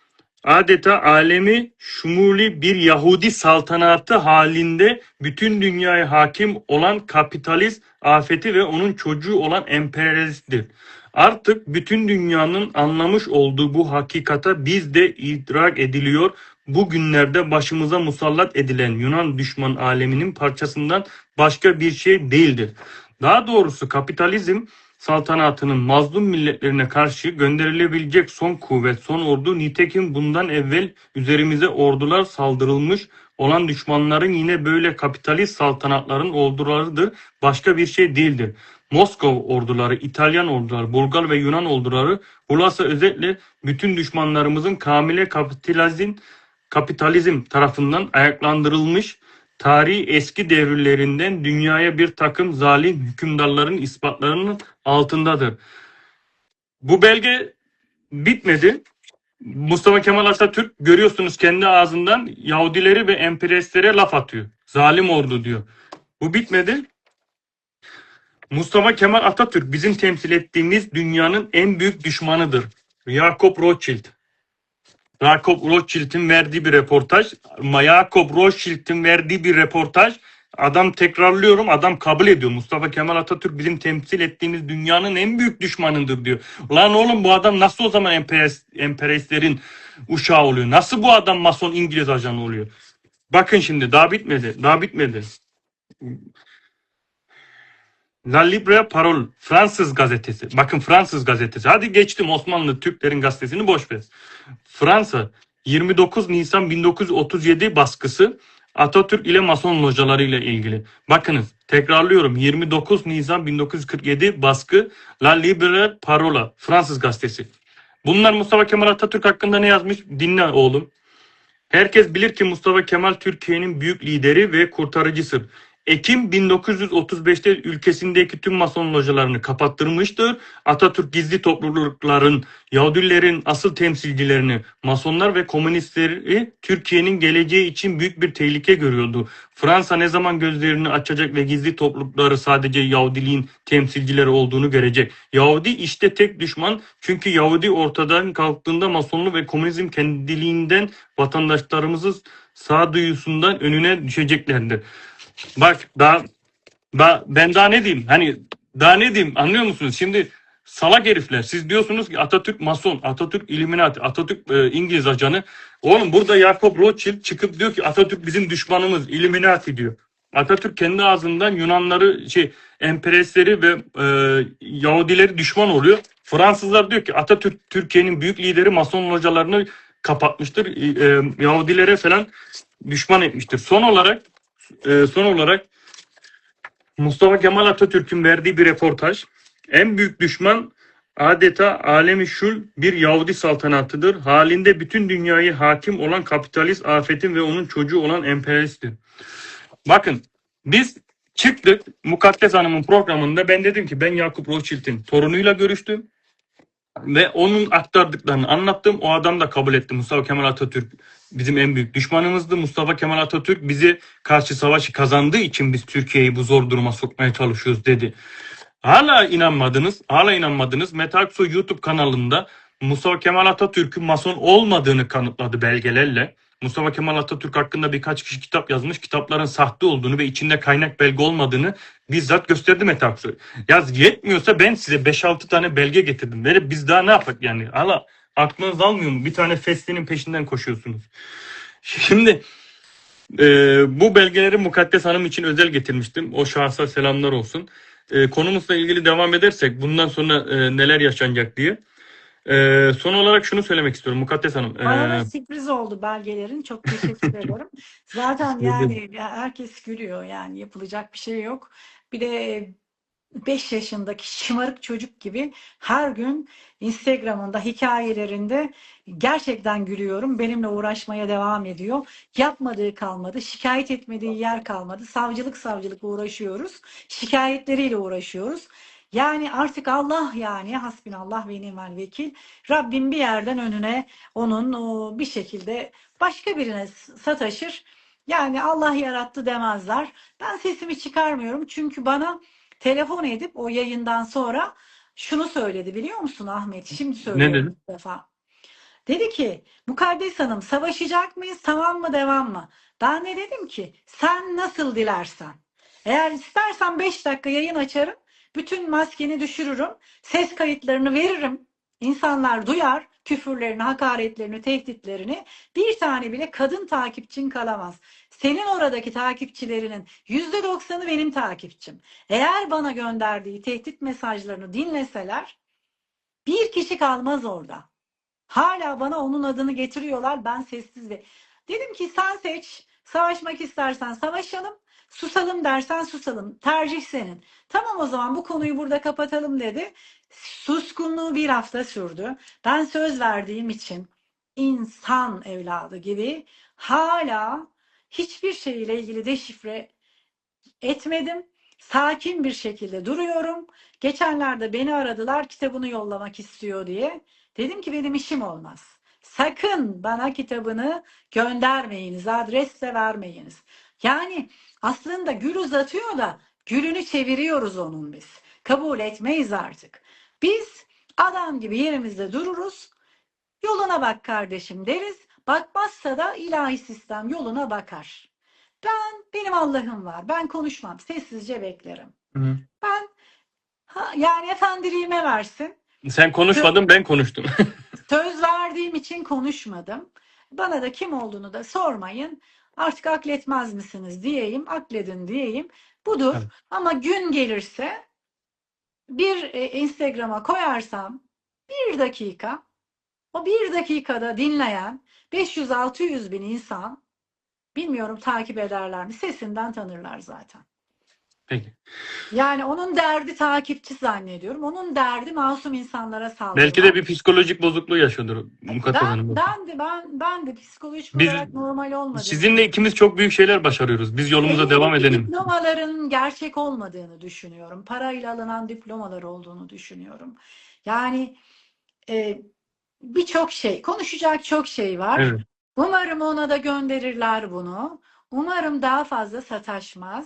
adeta alemi şumuli bir Yahudi saltanatı halinde bütün dünyaya hakim olan kapitalist afeti ve onun çocuğu olan emperyalisttir. Artık bütün dünyanın anlamış olduğu bu hakikata biz de idrak ediliyor. Bugünlerde başımıza musallat edilen Yunan düşman aleminin parçasından başka bir şey değildir. Daha doğrusu kapitalizm saltanatının mazlum milletlerine karşı gönderilebilecek son kuvvet, son ordu, nitekim bundan evvel üzerimize ordular saldırılmış olan düşmanların yine böyle kapitalist saltanatların ordularıdır, başka bir şey değildir. Moskova orduları, İtalyan orduları, Bulgar ve Yunan orduları, hulasa özetle bütün düşmanlarımızın kamile kapitalizm tarafından ayaklandırılmış, tarihi eski devirlerinden dünyaya bir takım zalim hükümdarların ispatlarının altındadır. Bu belge bitmedi. Mustafa Kemal Atatürk görüyorsunuz kendi ağzından Yahudileri ve emperyalistlere laf atıyor. Zalim ordu diyor. Bu bitmedi. Mustafa Kemal Atatürk bizim temsil ettiğimiz dünyanın en büyük düşmanıdır. Jacob Rothschild. Jacob Rothschild'in verdiği bir röportaj. Jacob Rothschild'in verdiği bir röportaj. Adam tekrarlıyorum, adam kabul ediyor. Mustafa Kemal Atatürk bizim temsil ettiğimiz dünyanın en büyük düşmanıdır diyor. Lan oğlum bu adam nasıl o zaman emperyalistlerin uşağı oluyor? Nasıl bu adam mason İngiliz ajanı oluyor? Bakın şimdi daha bitmedi. Daha bitmedi. La Libre Parole Fransız gazetesi. Bakın Fransız gazetesi. Hadi geçtim Osmanlı Türklerin gazetesini boş ver. Fransa 29 Nisan 1937 baskısı Atatürk ile Mason locaları ile ilgili. Bakınız tekrarlıyorum 29 Nisan 1947 baskı La Libre Parole Fransız gazetesi. Bunlar Mustafa Kemal Atatürk hakkında ne yazmış? Dinle oğlum. Herkes bilir ki Mustafa Kemal Türkiye'nin büyük lideri ve kurtarıcısıdır. Ekim 1935'te ülkesindeki tüm Mason localarını kapattırmıştır. Atatürk gizli toplulukların, Yahudilerin asıl temsilcilerini, Masonlar ve komünistleri Türkiye'nin geleceği için büyük bir tehlike görüyordu. Fransa ne zaman gözlerini açacak ve gizli toplulukları sadece Yahudiliğin temsilcileri olduğunu görecek. Yahudi işte tek düşman, çünkü Yahudi ortadan kalktığında Masonlu ve komünizm kendiliğinden vatandaşlarımızın sağduyusundan önüne düşeceklerdir. Bak ben daha ne diyeyim? Hani daha ne diyeyim anlıyor musunuz? Şimdi salak herifler siz diyorsunuz ki Atatürk Mason, Atatürk Illuminati, Atatürk İngiliz ajanı. Oğlum burada Jacob Rothschild çıkıp diyor ki Atatürk bizim düşmanımız, Illuminati diyor. Atatürk kendi ağzından Yunanları emperyalistleri ve Yahudileri düşman oluyor. Fransızlar diyor ki Atatürk Türkiye'nin büyük lideri, Mason localarını kapatmıştır. Yahudilere falan düşman etmiştir. Son olarak Mustafa Kemal Atatürk'ün verdiği bir röportaj. En büyük düşman adeta alemi şul bir Yahudi saltanatıdır. Halinde bütün dünyayı hakim olan kapitalist afetin ve onun çocuğu olan emperyalisttir. Bakın biz Çıktık Mukaddes Hanım'ın programında, ben dedim ki ben Yakup Rothschild'in torunuyla görüştüm ve onun aktardıklarını anlattım. O adam da kabul etti. Mustafa Kemal Atatürk bizim en büyük düşmanımızdı. Mustafa Kemal Atatürk bizi karşı savaşı kazandığı için biz Türkiye'yi bu zor duruma sokmaya çalışıyoruz dedi. Hala inanmadınız. Hala inanmadınız. Mete Aksoy YouTube kanalında Mustafa Kemal Atatürk'ün Mason olmadığını kanıtladı belgelerle. Mustafa Kemal Atatürk hakkında birkaç kişi kitap yazmış. Kitapların sahte olduğunu ve içinde kaynak belge olmadığını bizzat gösterdi Mete Aksoy. Yaz yetmiyorsa ben size 5-6 tane belge getirdim. Böyle biz daha ne yapak yani? Hala aklınız almıyor mu? Bir tane festinin peşinden koşuyorsunuz. Şimdi bu belgeleri Mukaddes Hanım için özel getirmiştim. O şahsa selamlar olsun. Konumuzla ilgili devam edersek bundan sonra neler yaşanacak diye. Son olarak şunu söylemek istiyorum Mukaddes Hanım. Bana da sürpriz oldu belgelerin. Çok teşekkür ederim. Zaten yani herkes gülüyor. Yani yapılacak bir şey yok. Bir de 5 yaşındaki şımarık çocuk gibi her gün Instagram'ında, hikayelerinde gerçekten gülüyorum. Benimle uğraşmaya devam ediyor. Yapmadığı kalmadı, şikayet etmediği yer kalmadı. Savcılık uğraşıyoruz. Şikayetleriyle uğraşıyoruz. Yani artık Allah, yani hasbinallah ve ni'mel vekil. Rabbim bir yerden önüne onun bir şekilde başka birine sataşır. Yani Allah yarattı demezler. Ben sesimi çıkarmıyorum çünkü bana telefon edip o yayından sonra şunu söyledi, biliyor musun Ahmet? Şimdi Ne söylüyorum dedi? bir defa. Dedi ki, Mukaddes Hanım, savaşacak mıyız, tamam mı, devam mı? Ben de dedim ki sen nasıl dilersen. Eğer istersen 5 dakika yayın açarım. Bütün maskeni düşürürüm. Ses kayıtlarını veririm. İnsanlar duyar küfürlerini, hakaretlerini, tehditlerini. Bir tane bile kadın takipçin kalamaz. Senin oradaki takipçilerinin %90'ı benim takipçim. Eğer bana gönderdiği tehdit mesajlarını dinleseler bir kişi kalmaz orada. Hala bana onun adını getiriyorlar. Ben sessiz ve dedim ki sen seç. Savaşmak istersen savaşalım. Susalım dersen susalım. Tercih senin. Tamam, o zaman bu konuyu burada kapatalım dedi. Suskunluğu bir hafta sürdü. Ben söz verdiğim için insan evladı gibi hala hiçbir şeyle ilgili deşifre etmedim. Sakin bir şekilde duruyorum. Geçenlerde beni aradılar, kitabını yollamak istiyor diye. Dedim ki benim işim olmaz. Sakın bana kitabını göndermeyiniz, adres de vermeyiniz. Yani aslında gül uzatıyor da gülünü çeviriyoruz onun biz. Kabul etmeyiz artık. Biz adam gibi yerimizde dururuz. Yoluna bak kardeşim deriz. Bakmazsa da ilahi sistem yoluna bakar. Benim Allah'ım var. Ben konuşmam. Sessizce beklerim. Hı. Ben yani efendiliğime versin. Sen konuşmadın, ben konuştum. Söz verdiğim için konuşmadım. Bana da kim olduğunu da sormayın. Artık akletmez misiniz diyeyim, akledin diyeyim. Budur. Evet. Ama gün gelirse bir Instagram'a koyarsam bir dakika, o bir dakikada dinleyen 500-600 bin insan, bilmiyorum takip ederler mi, sesinden tanırlar zaten. Peki. Yani onun derdi takipçi zannediyorum. Onun derdi masum insanlara saldırmak. Belki de bir psikolojik bozukluğu yaşıyordur Mukaddes Hanım. Ben de psikolojik Biz olarak normal olmadığını, sizinle ikimiz çok büyük şeyler başarıyoruz. Biz yolumuza devam elindeki edelim. diplomaların gerçek olmadığını düşünüyorum. Parayla alınan diplomalar olduğunu düşünüyorum. Yani birçok şey, konuşacak çok şey var. Evet. Umarım ona da gönderirler bunu. Umarım daha fazla sataşmaz.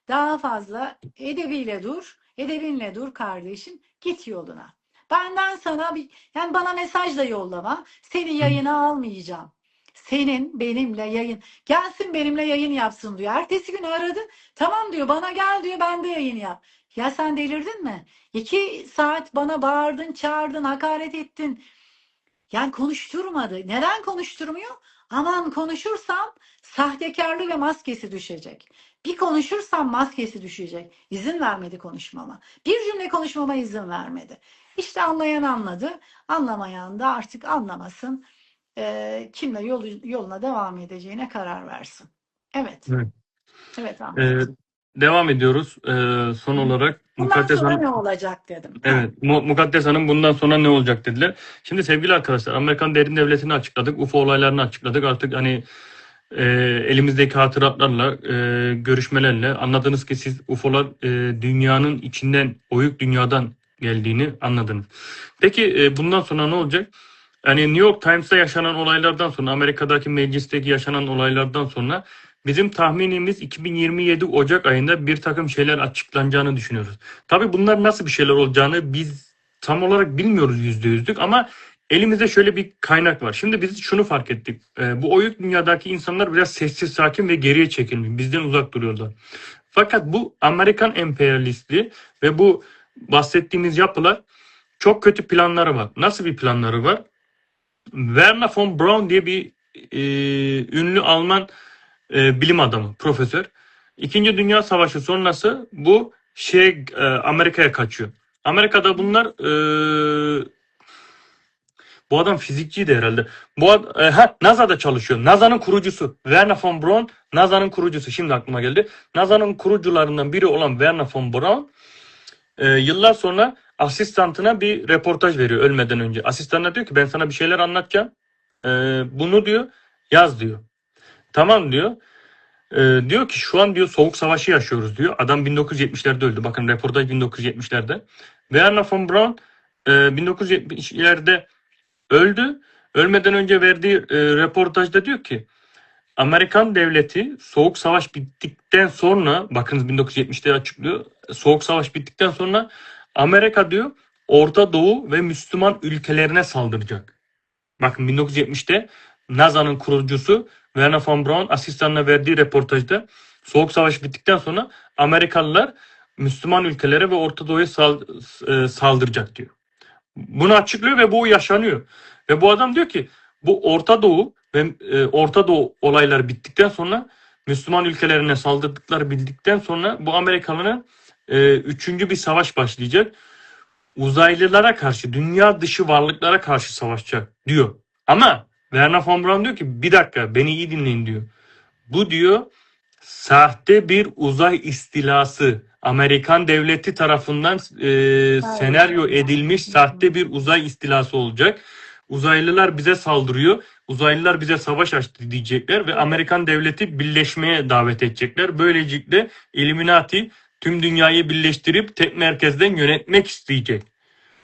Daha fazla edebiyle dur. Edebinle dur kardeşim. Git yoluna. Benden sana yani bana mesaj da yollama. Seni yayına almayacağım. Senin benimle yayın. Gelsin benimle yayın yapsın diyor. Ertesi gün aradı. Tamam diyor, bana gel diyor, ben de yayın yap. Ya sen delirdin mi? 2 saat bana bağırdın, çağırdın, hakaret ettin. Yani konuşturmadı. Neden konuşturmuyor? Aman konuşursam sahtekarlığı ve maskesi düşecek. Bir konuşursam maskesi düşecek. İzin vermedi konuşmama. Bir cümle konuşmama izin vermedi. İşte anlayan anladı. Anlamayan da artık anlamasın. Kimle yoluna devam edeceğine karar versin. Evet. Evet. Evet Ahmet. Devam ediyoruz. Son olarak Bundan Mukaddes sonra Hanım. ne olacak dedim. Evet, Mukaddes Hanım bundan sonra ne olacak dediler. Şimdi sevgili arkadaşlar, Amerikan derin devletini açıkladık, UFO olaylarını açıkladık. Artık hani elimizdeki hatıratlarla, görüşmelerle anladınız ki siz UFO'lar dünyanın içinden, oyuk dünyadan geldiğini anladınız. Peki bundan sonra ne olacak? Yani New York Times'ta yaşanan olaylardan sonra, Amerika'daki meclisteki yaşanan olaylardan sonra bizim tahminimiz 2027 Ocak ayında bir takım şeyler açıklanacağını düşünüyoruz. Tabii bunlar nasıl bir şeyler olacağını biz tam olarak bilmiyoruz %100'lük ama elimizde şöyle bir kaynak var. Şimdi biz şunu fark ettik. Bu oyuk dünyadaki insanlar biraz sessiz, sakin ve geriye çekilmiş. Bizden uzak duruyorlar. Fakat bu Amerikan emperyalistliği ve bu bahsettiğimiz yapılar çok kötü planları var. Nasıl bir planları var? Werner von Braun diye bir ünlü Alman bilim adamı, profesör. İkinci Dünya Savaşı sonrası bu Amerika'ya kaçıyor. Amerika'da bunlar bu adam fizikçiydi herhalde. NASA'da çalışıyor. NASA'nın kurucusu. Werner von Braun NASA'nın kurucusu. Şimdi aklıma geldi. NASA'nın kurucularından biri olan Werner von Braun yıllar sonra asistantına bir reportaj veriyor ölmeden önce. Asistanına diyor ki ben sana bir şeyler anlatacağım. Bunu diyor yaz diyor. Tamam diyor. Diyor ki şu an diyor soğuk savaşı yaşıyoruz diyor. Adam 1970'lerde öldü. Bakın reportaj 1970'lerde. Werner von Braun 1970'lerde öldü. Ölmeden önce verdiği reportajda diyor ki Amerikan devleti soğuk savaş bittikten sonra bakınız 1970'te açıklıyor. Soğuk savaş bittikten sonra Amerika diyor Orta Doğu ve Müslüman ülkelerine saldıracak. Bakın 1970'te NASA'nın kurucusu Werner von Braun asistanına verdiği reportajda Soğuk Savaş bittikten sonra Amerikalılar Müslüman ülkelere ve Orta Doğu'ya saldıracak diyor. Bunu açıklıyor ve bu yaşanıyor. Ve bu adam diyor ki bu Orta Doğu ve Orta Doğu olayları bittikten sonra Müslüman ülkelerine saldırdıkları bildikten sonra bu Amerikalıların üçüncü bir savaş başlayacak. Uzaylılara karşı, dünya dışı varlıklara karşı savaşacak diyor. Ama Werner von Braun diyor ki bir dakika beni iyi dinleyin diyor. Bu diyor sahte bir uzay istilası. Amerikan devleti tarafından senaryo edilmiş sahte bir uzay istilası olacak. Uzaylılar bize saldırıyor. Uzaylılar bize savaş açtı diyecekler ve Amerikan devleti birleşmeye davet edecekler. Böylelikle Illuminati tüm dünyayı birleştirip tek merkezden yönetmek isteyecek.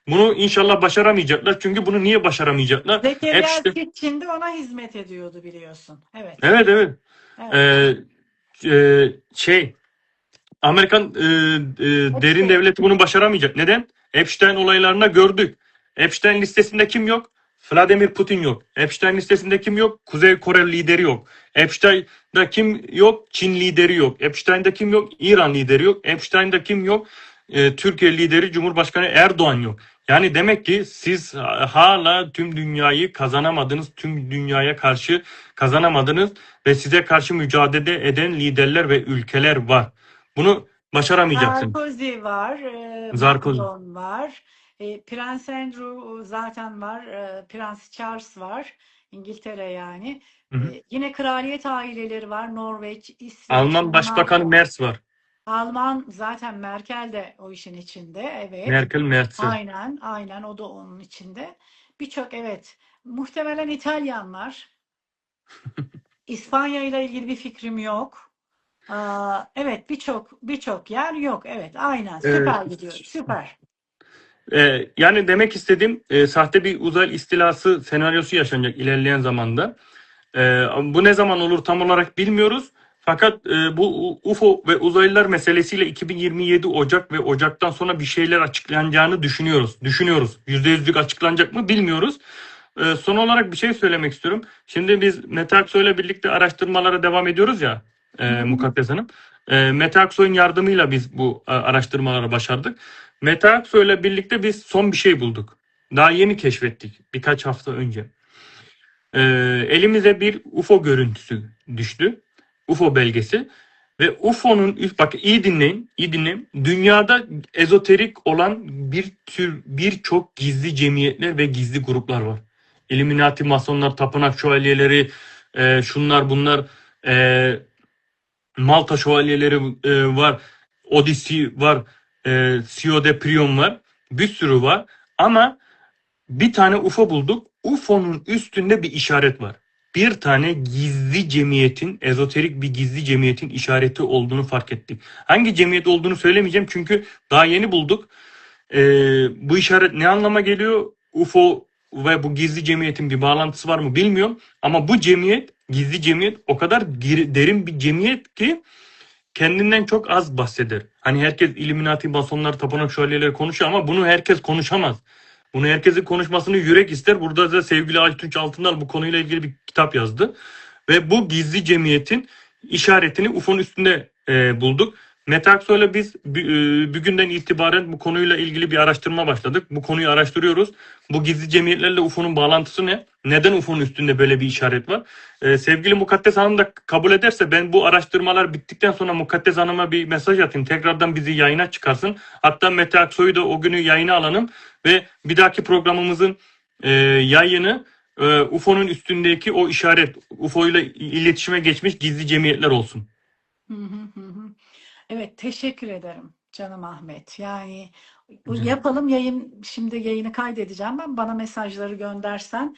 Bunu inşallah başaramayacaklar. Çünkü bunu niye başaramayacaklar? Zekeriya Sitchin de ona hizmet ediyordu biliyorsun. Evet. Evet. Evet. Amerikan derin devleti bunu başaramayacak. Neden? Epstein olaylarında gördük. Epstein listesinde kim yok? Vladimir Putin yok. Epstein listesinde kim yok? Kuzey Kore lideri yok. Epstein'da kim yok? Çin lideri yok. Epstein'da kim yok? İran lideri yok. Epstein'da kim yok? Türkiye lideri Cumhurbaşkanı Erdoğan yok. Yani demek ki siz hala tüm dünyayı kazanamadınız. Tüm dünyaya karşı kazanamadınız ve size karşı mücadele eden liderler ve ülkeler var. Bunu başaramayacaksın. Sarkozy var, Sarkozy. Macron var, Prens Andrew zaten var, Prens Charles var, İngiltere yani. Yine kraliyet aileleri var, Norveç, İsveç, Alman Başbakanı Merz var. Alman zaten Merkel de o işin içinde, evet. Merkel, Merz. Aynen o da onun içinde. Birçok evet. Muhtemelen İtalyanlar. İspanya ile ilgili bir fikrim yok. Evet birçok yer yok. Evet aynen süper gidiyor. Süper. Yani demek istediğim sahte bir uzay istilası senaryosu yaşanacak ilerleyen zamanda. Bu ne zaman olur tam olarak bilmiyoruz. Fakat bu UFO ve uzaylılar meselesiyle 2027 Ocak ve Ocak'tan sonra bir şeyler açıklanacağını düşünüyoruz. %100'lük açıklanacak mı bilmiyoruz. Son olarak bir şey söylemek istiyorum. Şimdi biz Mete Aksoy'la birlikte araştırmalara devam ediyoruz ya Mukaddes Hanım. Mete Aksoy'un yardımıyla biz bu araştırmaları başardık. Mete Aksoy'la birlikte biz son bir şey bulduk. Daha yeni keşfettik birkaç hafta önce. Elimize bir UFO görüntüsü düştü. UFO belgesi. Ve UFO'nun bak iyi dinleyin. Dünyada ezoterik olan birçok gizli cemiyetler ve gizli gruplar var. Illuminati, masonlar, tapınak şövalyeleri, şunlar bunlar, Malta şövalyeleri var, Odyssey var, Sio de Prion var, bir sürü var. Ama bir tane UFO bulduk. UFO'nun üstünde bir işaret var. bir tane gizli cemiyetin, ezoterik bir gizli cemiyetin işareti olduğunu fark ettik. Hangi cemiyet olduğunu söylemeyeceğim çünkü daha yeni bulduk. Bu işaret ne anlama geliyor? UFO ve bu gizli cemiyetin bir bağlantısı var mı bilmiyorum. Ama bu cemiyet, gizli cemiyet o kadar derin bir cemiyet ki kendinden çok az bahseder. Hani herkes Illuminati, masonlar, tapınak şövalyeleri konuşuyor ama bunu herkes konuşamaz. Bunu herkesin konuşmasını yürek ister. Burada da sevgili Aytunç Altınal bu konuyla ilgili bir kitap yazdı. Ve bu gizli cemiyetin işaretini UFO'nun üstünde bulduk. Mete Aksoy'la biz bugünden itibaren bu konuyla ilgili bir araştırma başladık. Bu konuyu araştırıyoruz. Bu gizli cemiyetlerle UFO'nun bağlantısı ne? Neden UFO'nun üstünde böyle bir işaret var? Sevgili Mukaddes Hanım da kabul ederse ben bu araştırmalar bittikten sonra Mukaddes Hanım'a bir mesaj atayım. Tekrardan bizi yayına çıkarsın. Hatta Mete Aksoy'u da o günü yayına alalım ve bir dahaki programımızın yayını UFO'nun üstündeki o işaret, UFO ile iletişime geçmiş gizli cemiyetler olsun. Hı hı hı hı. Evet, teşekkür ederim canım Ahmet. Yani Rica yapalım şimdi yayını kaydedeceğim ben. Bana mesajları göndersen.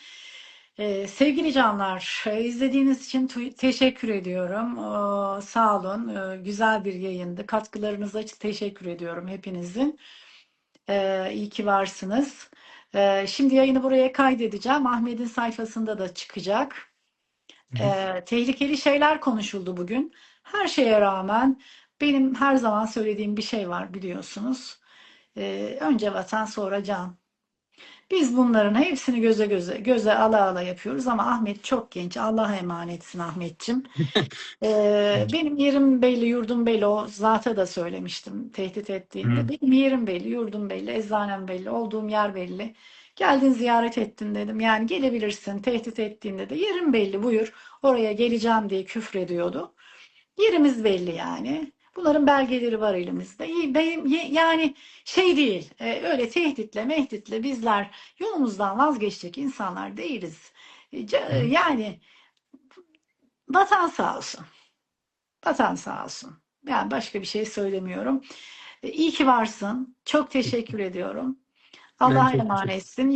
Sevgili canlar, izlediğiniz için teşekkür ediyorum. Sağ olun. Güzel bir yayındı. Katkılarınıza teşekkür ediyorum hepinizin. İyi ki varsınız. Şimdi yayını buraya kaydedeceğim. Ahmet'in sayfasında da çıkacak. Tehlikeli şeyler konuşuldu bugün. Her şeye rağmen benim her zaman söylediğim bir şey var biliyorsunuz. Önce vatan sonra can. Biz bunların hepsini göze ala yapıyoruz ama Ahmet çok genç. Allah'a emanetsin Ahmetçim. Benim yerim belli, yurdum belli. O zata da söylemiştim tehdit ettiğinde. Benim yerim belli, yurdum belli, eczanem belli, olduğum yer belli. Geldin ziyaret ettin dedim. Yani gelebilirsin. Tehdit ettiğinde de yerim belli buyur. Oraya geleceğim diye küfrediyordu. Yerimiz belli yani. Bunların belgeleri var elimizde. Yani şey değil, öyle tehditle bizler yolumuzdan vazgeçecek insanlar değiliz. Yani vatan sağ olsun. Vatan sağ olsun. Yani başka bir şey söylemiyorum. İyi ki varsın. Çok teşekkür ediyorum. Ben Allah'a çok teşekkür emanetsin.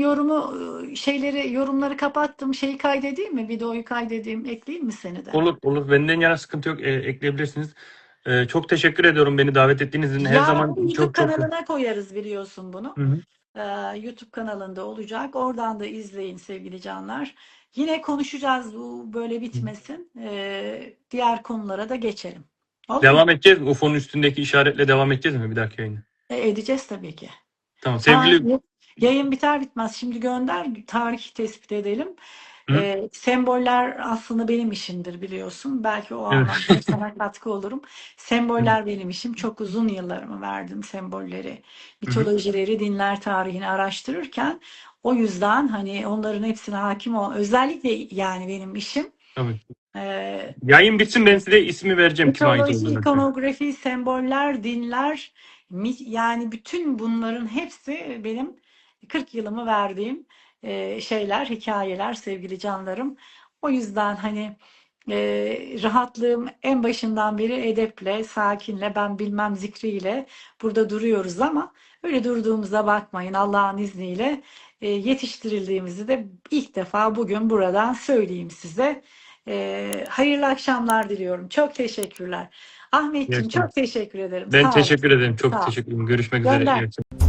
Yorumları kapattım. Şeyi kaydedeyim mi? Videoyu kaydedeyim, ekleyeyim mi seni de? Olur. Benden yana sıkıntı yok. Ekleyebilirsiniz. Çok teşekkür ediyorum beni davet ettiğiniz için. Her Yarın zaman YouTube çok kanalına koyarız biliyorsun bunu. Hı hı. YouTube kanalında olacak. Oradan da izleyin sevgili canlar. Yine konuşacağız. Bu böyle bitmesin. Diğer konulara da geçelim. Oldu mu? Devam edeceğiz mi? UFO'nun üstündeki işaretle devam edeceğiz mi bir dahaki yayına? Edeceğiz tabii ki. Tamam. Sevgili Yayın biter bitmez şimdi gönder, tarih tespit edelim. Semboller aslında benim işimdir biliyorsun. Belki o Evet. anlamda sana katkı olurum. Semboller benim işim. Çok uzun yıllarımı verdim sembolleri, mitolojileri, dinler tarihini araştırırken. O yüzden hani onların hepsine hakim ol. Özellikle yani benim işim. Tabii. Ee, Yayın bitsin ben size ismi vereceğim kime ait Mitoloji, olduğunu. ikonografi, semboller, dinler, yani bütün bunların hepsi benim 40 yılımı verdiğim şeyler, hikayeler sevgili canlarım. O yüzden hani rahatlığım en başından beri edeple, sakinle, ben bilmem zikriyle burada duruyoruz ama öyle durduğumuza bakmayın. Allah'ın izniyle yetiştirildiğimizi de ilk defa bugün buradan söyleyeyim size. Hayırlı akşamlar diliyorum. Çok teşekkürler. Ahmetciğim Gerçekten. çok teşekkür ederim. Ben Sağ ol. teşekkür ederim. Çok Sağ ol. teşekkür ederim. Görüşmek üzere. İyi Gönder. akşamlar.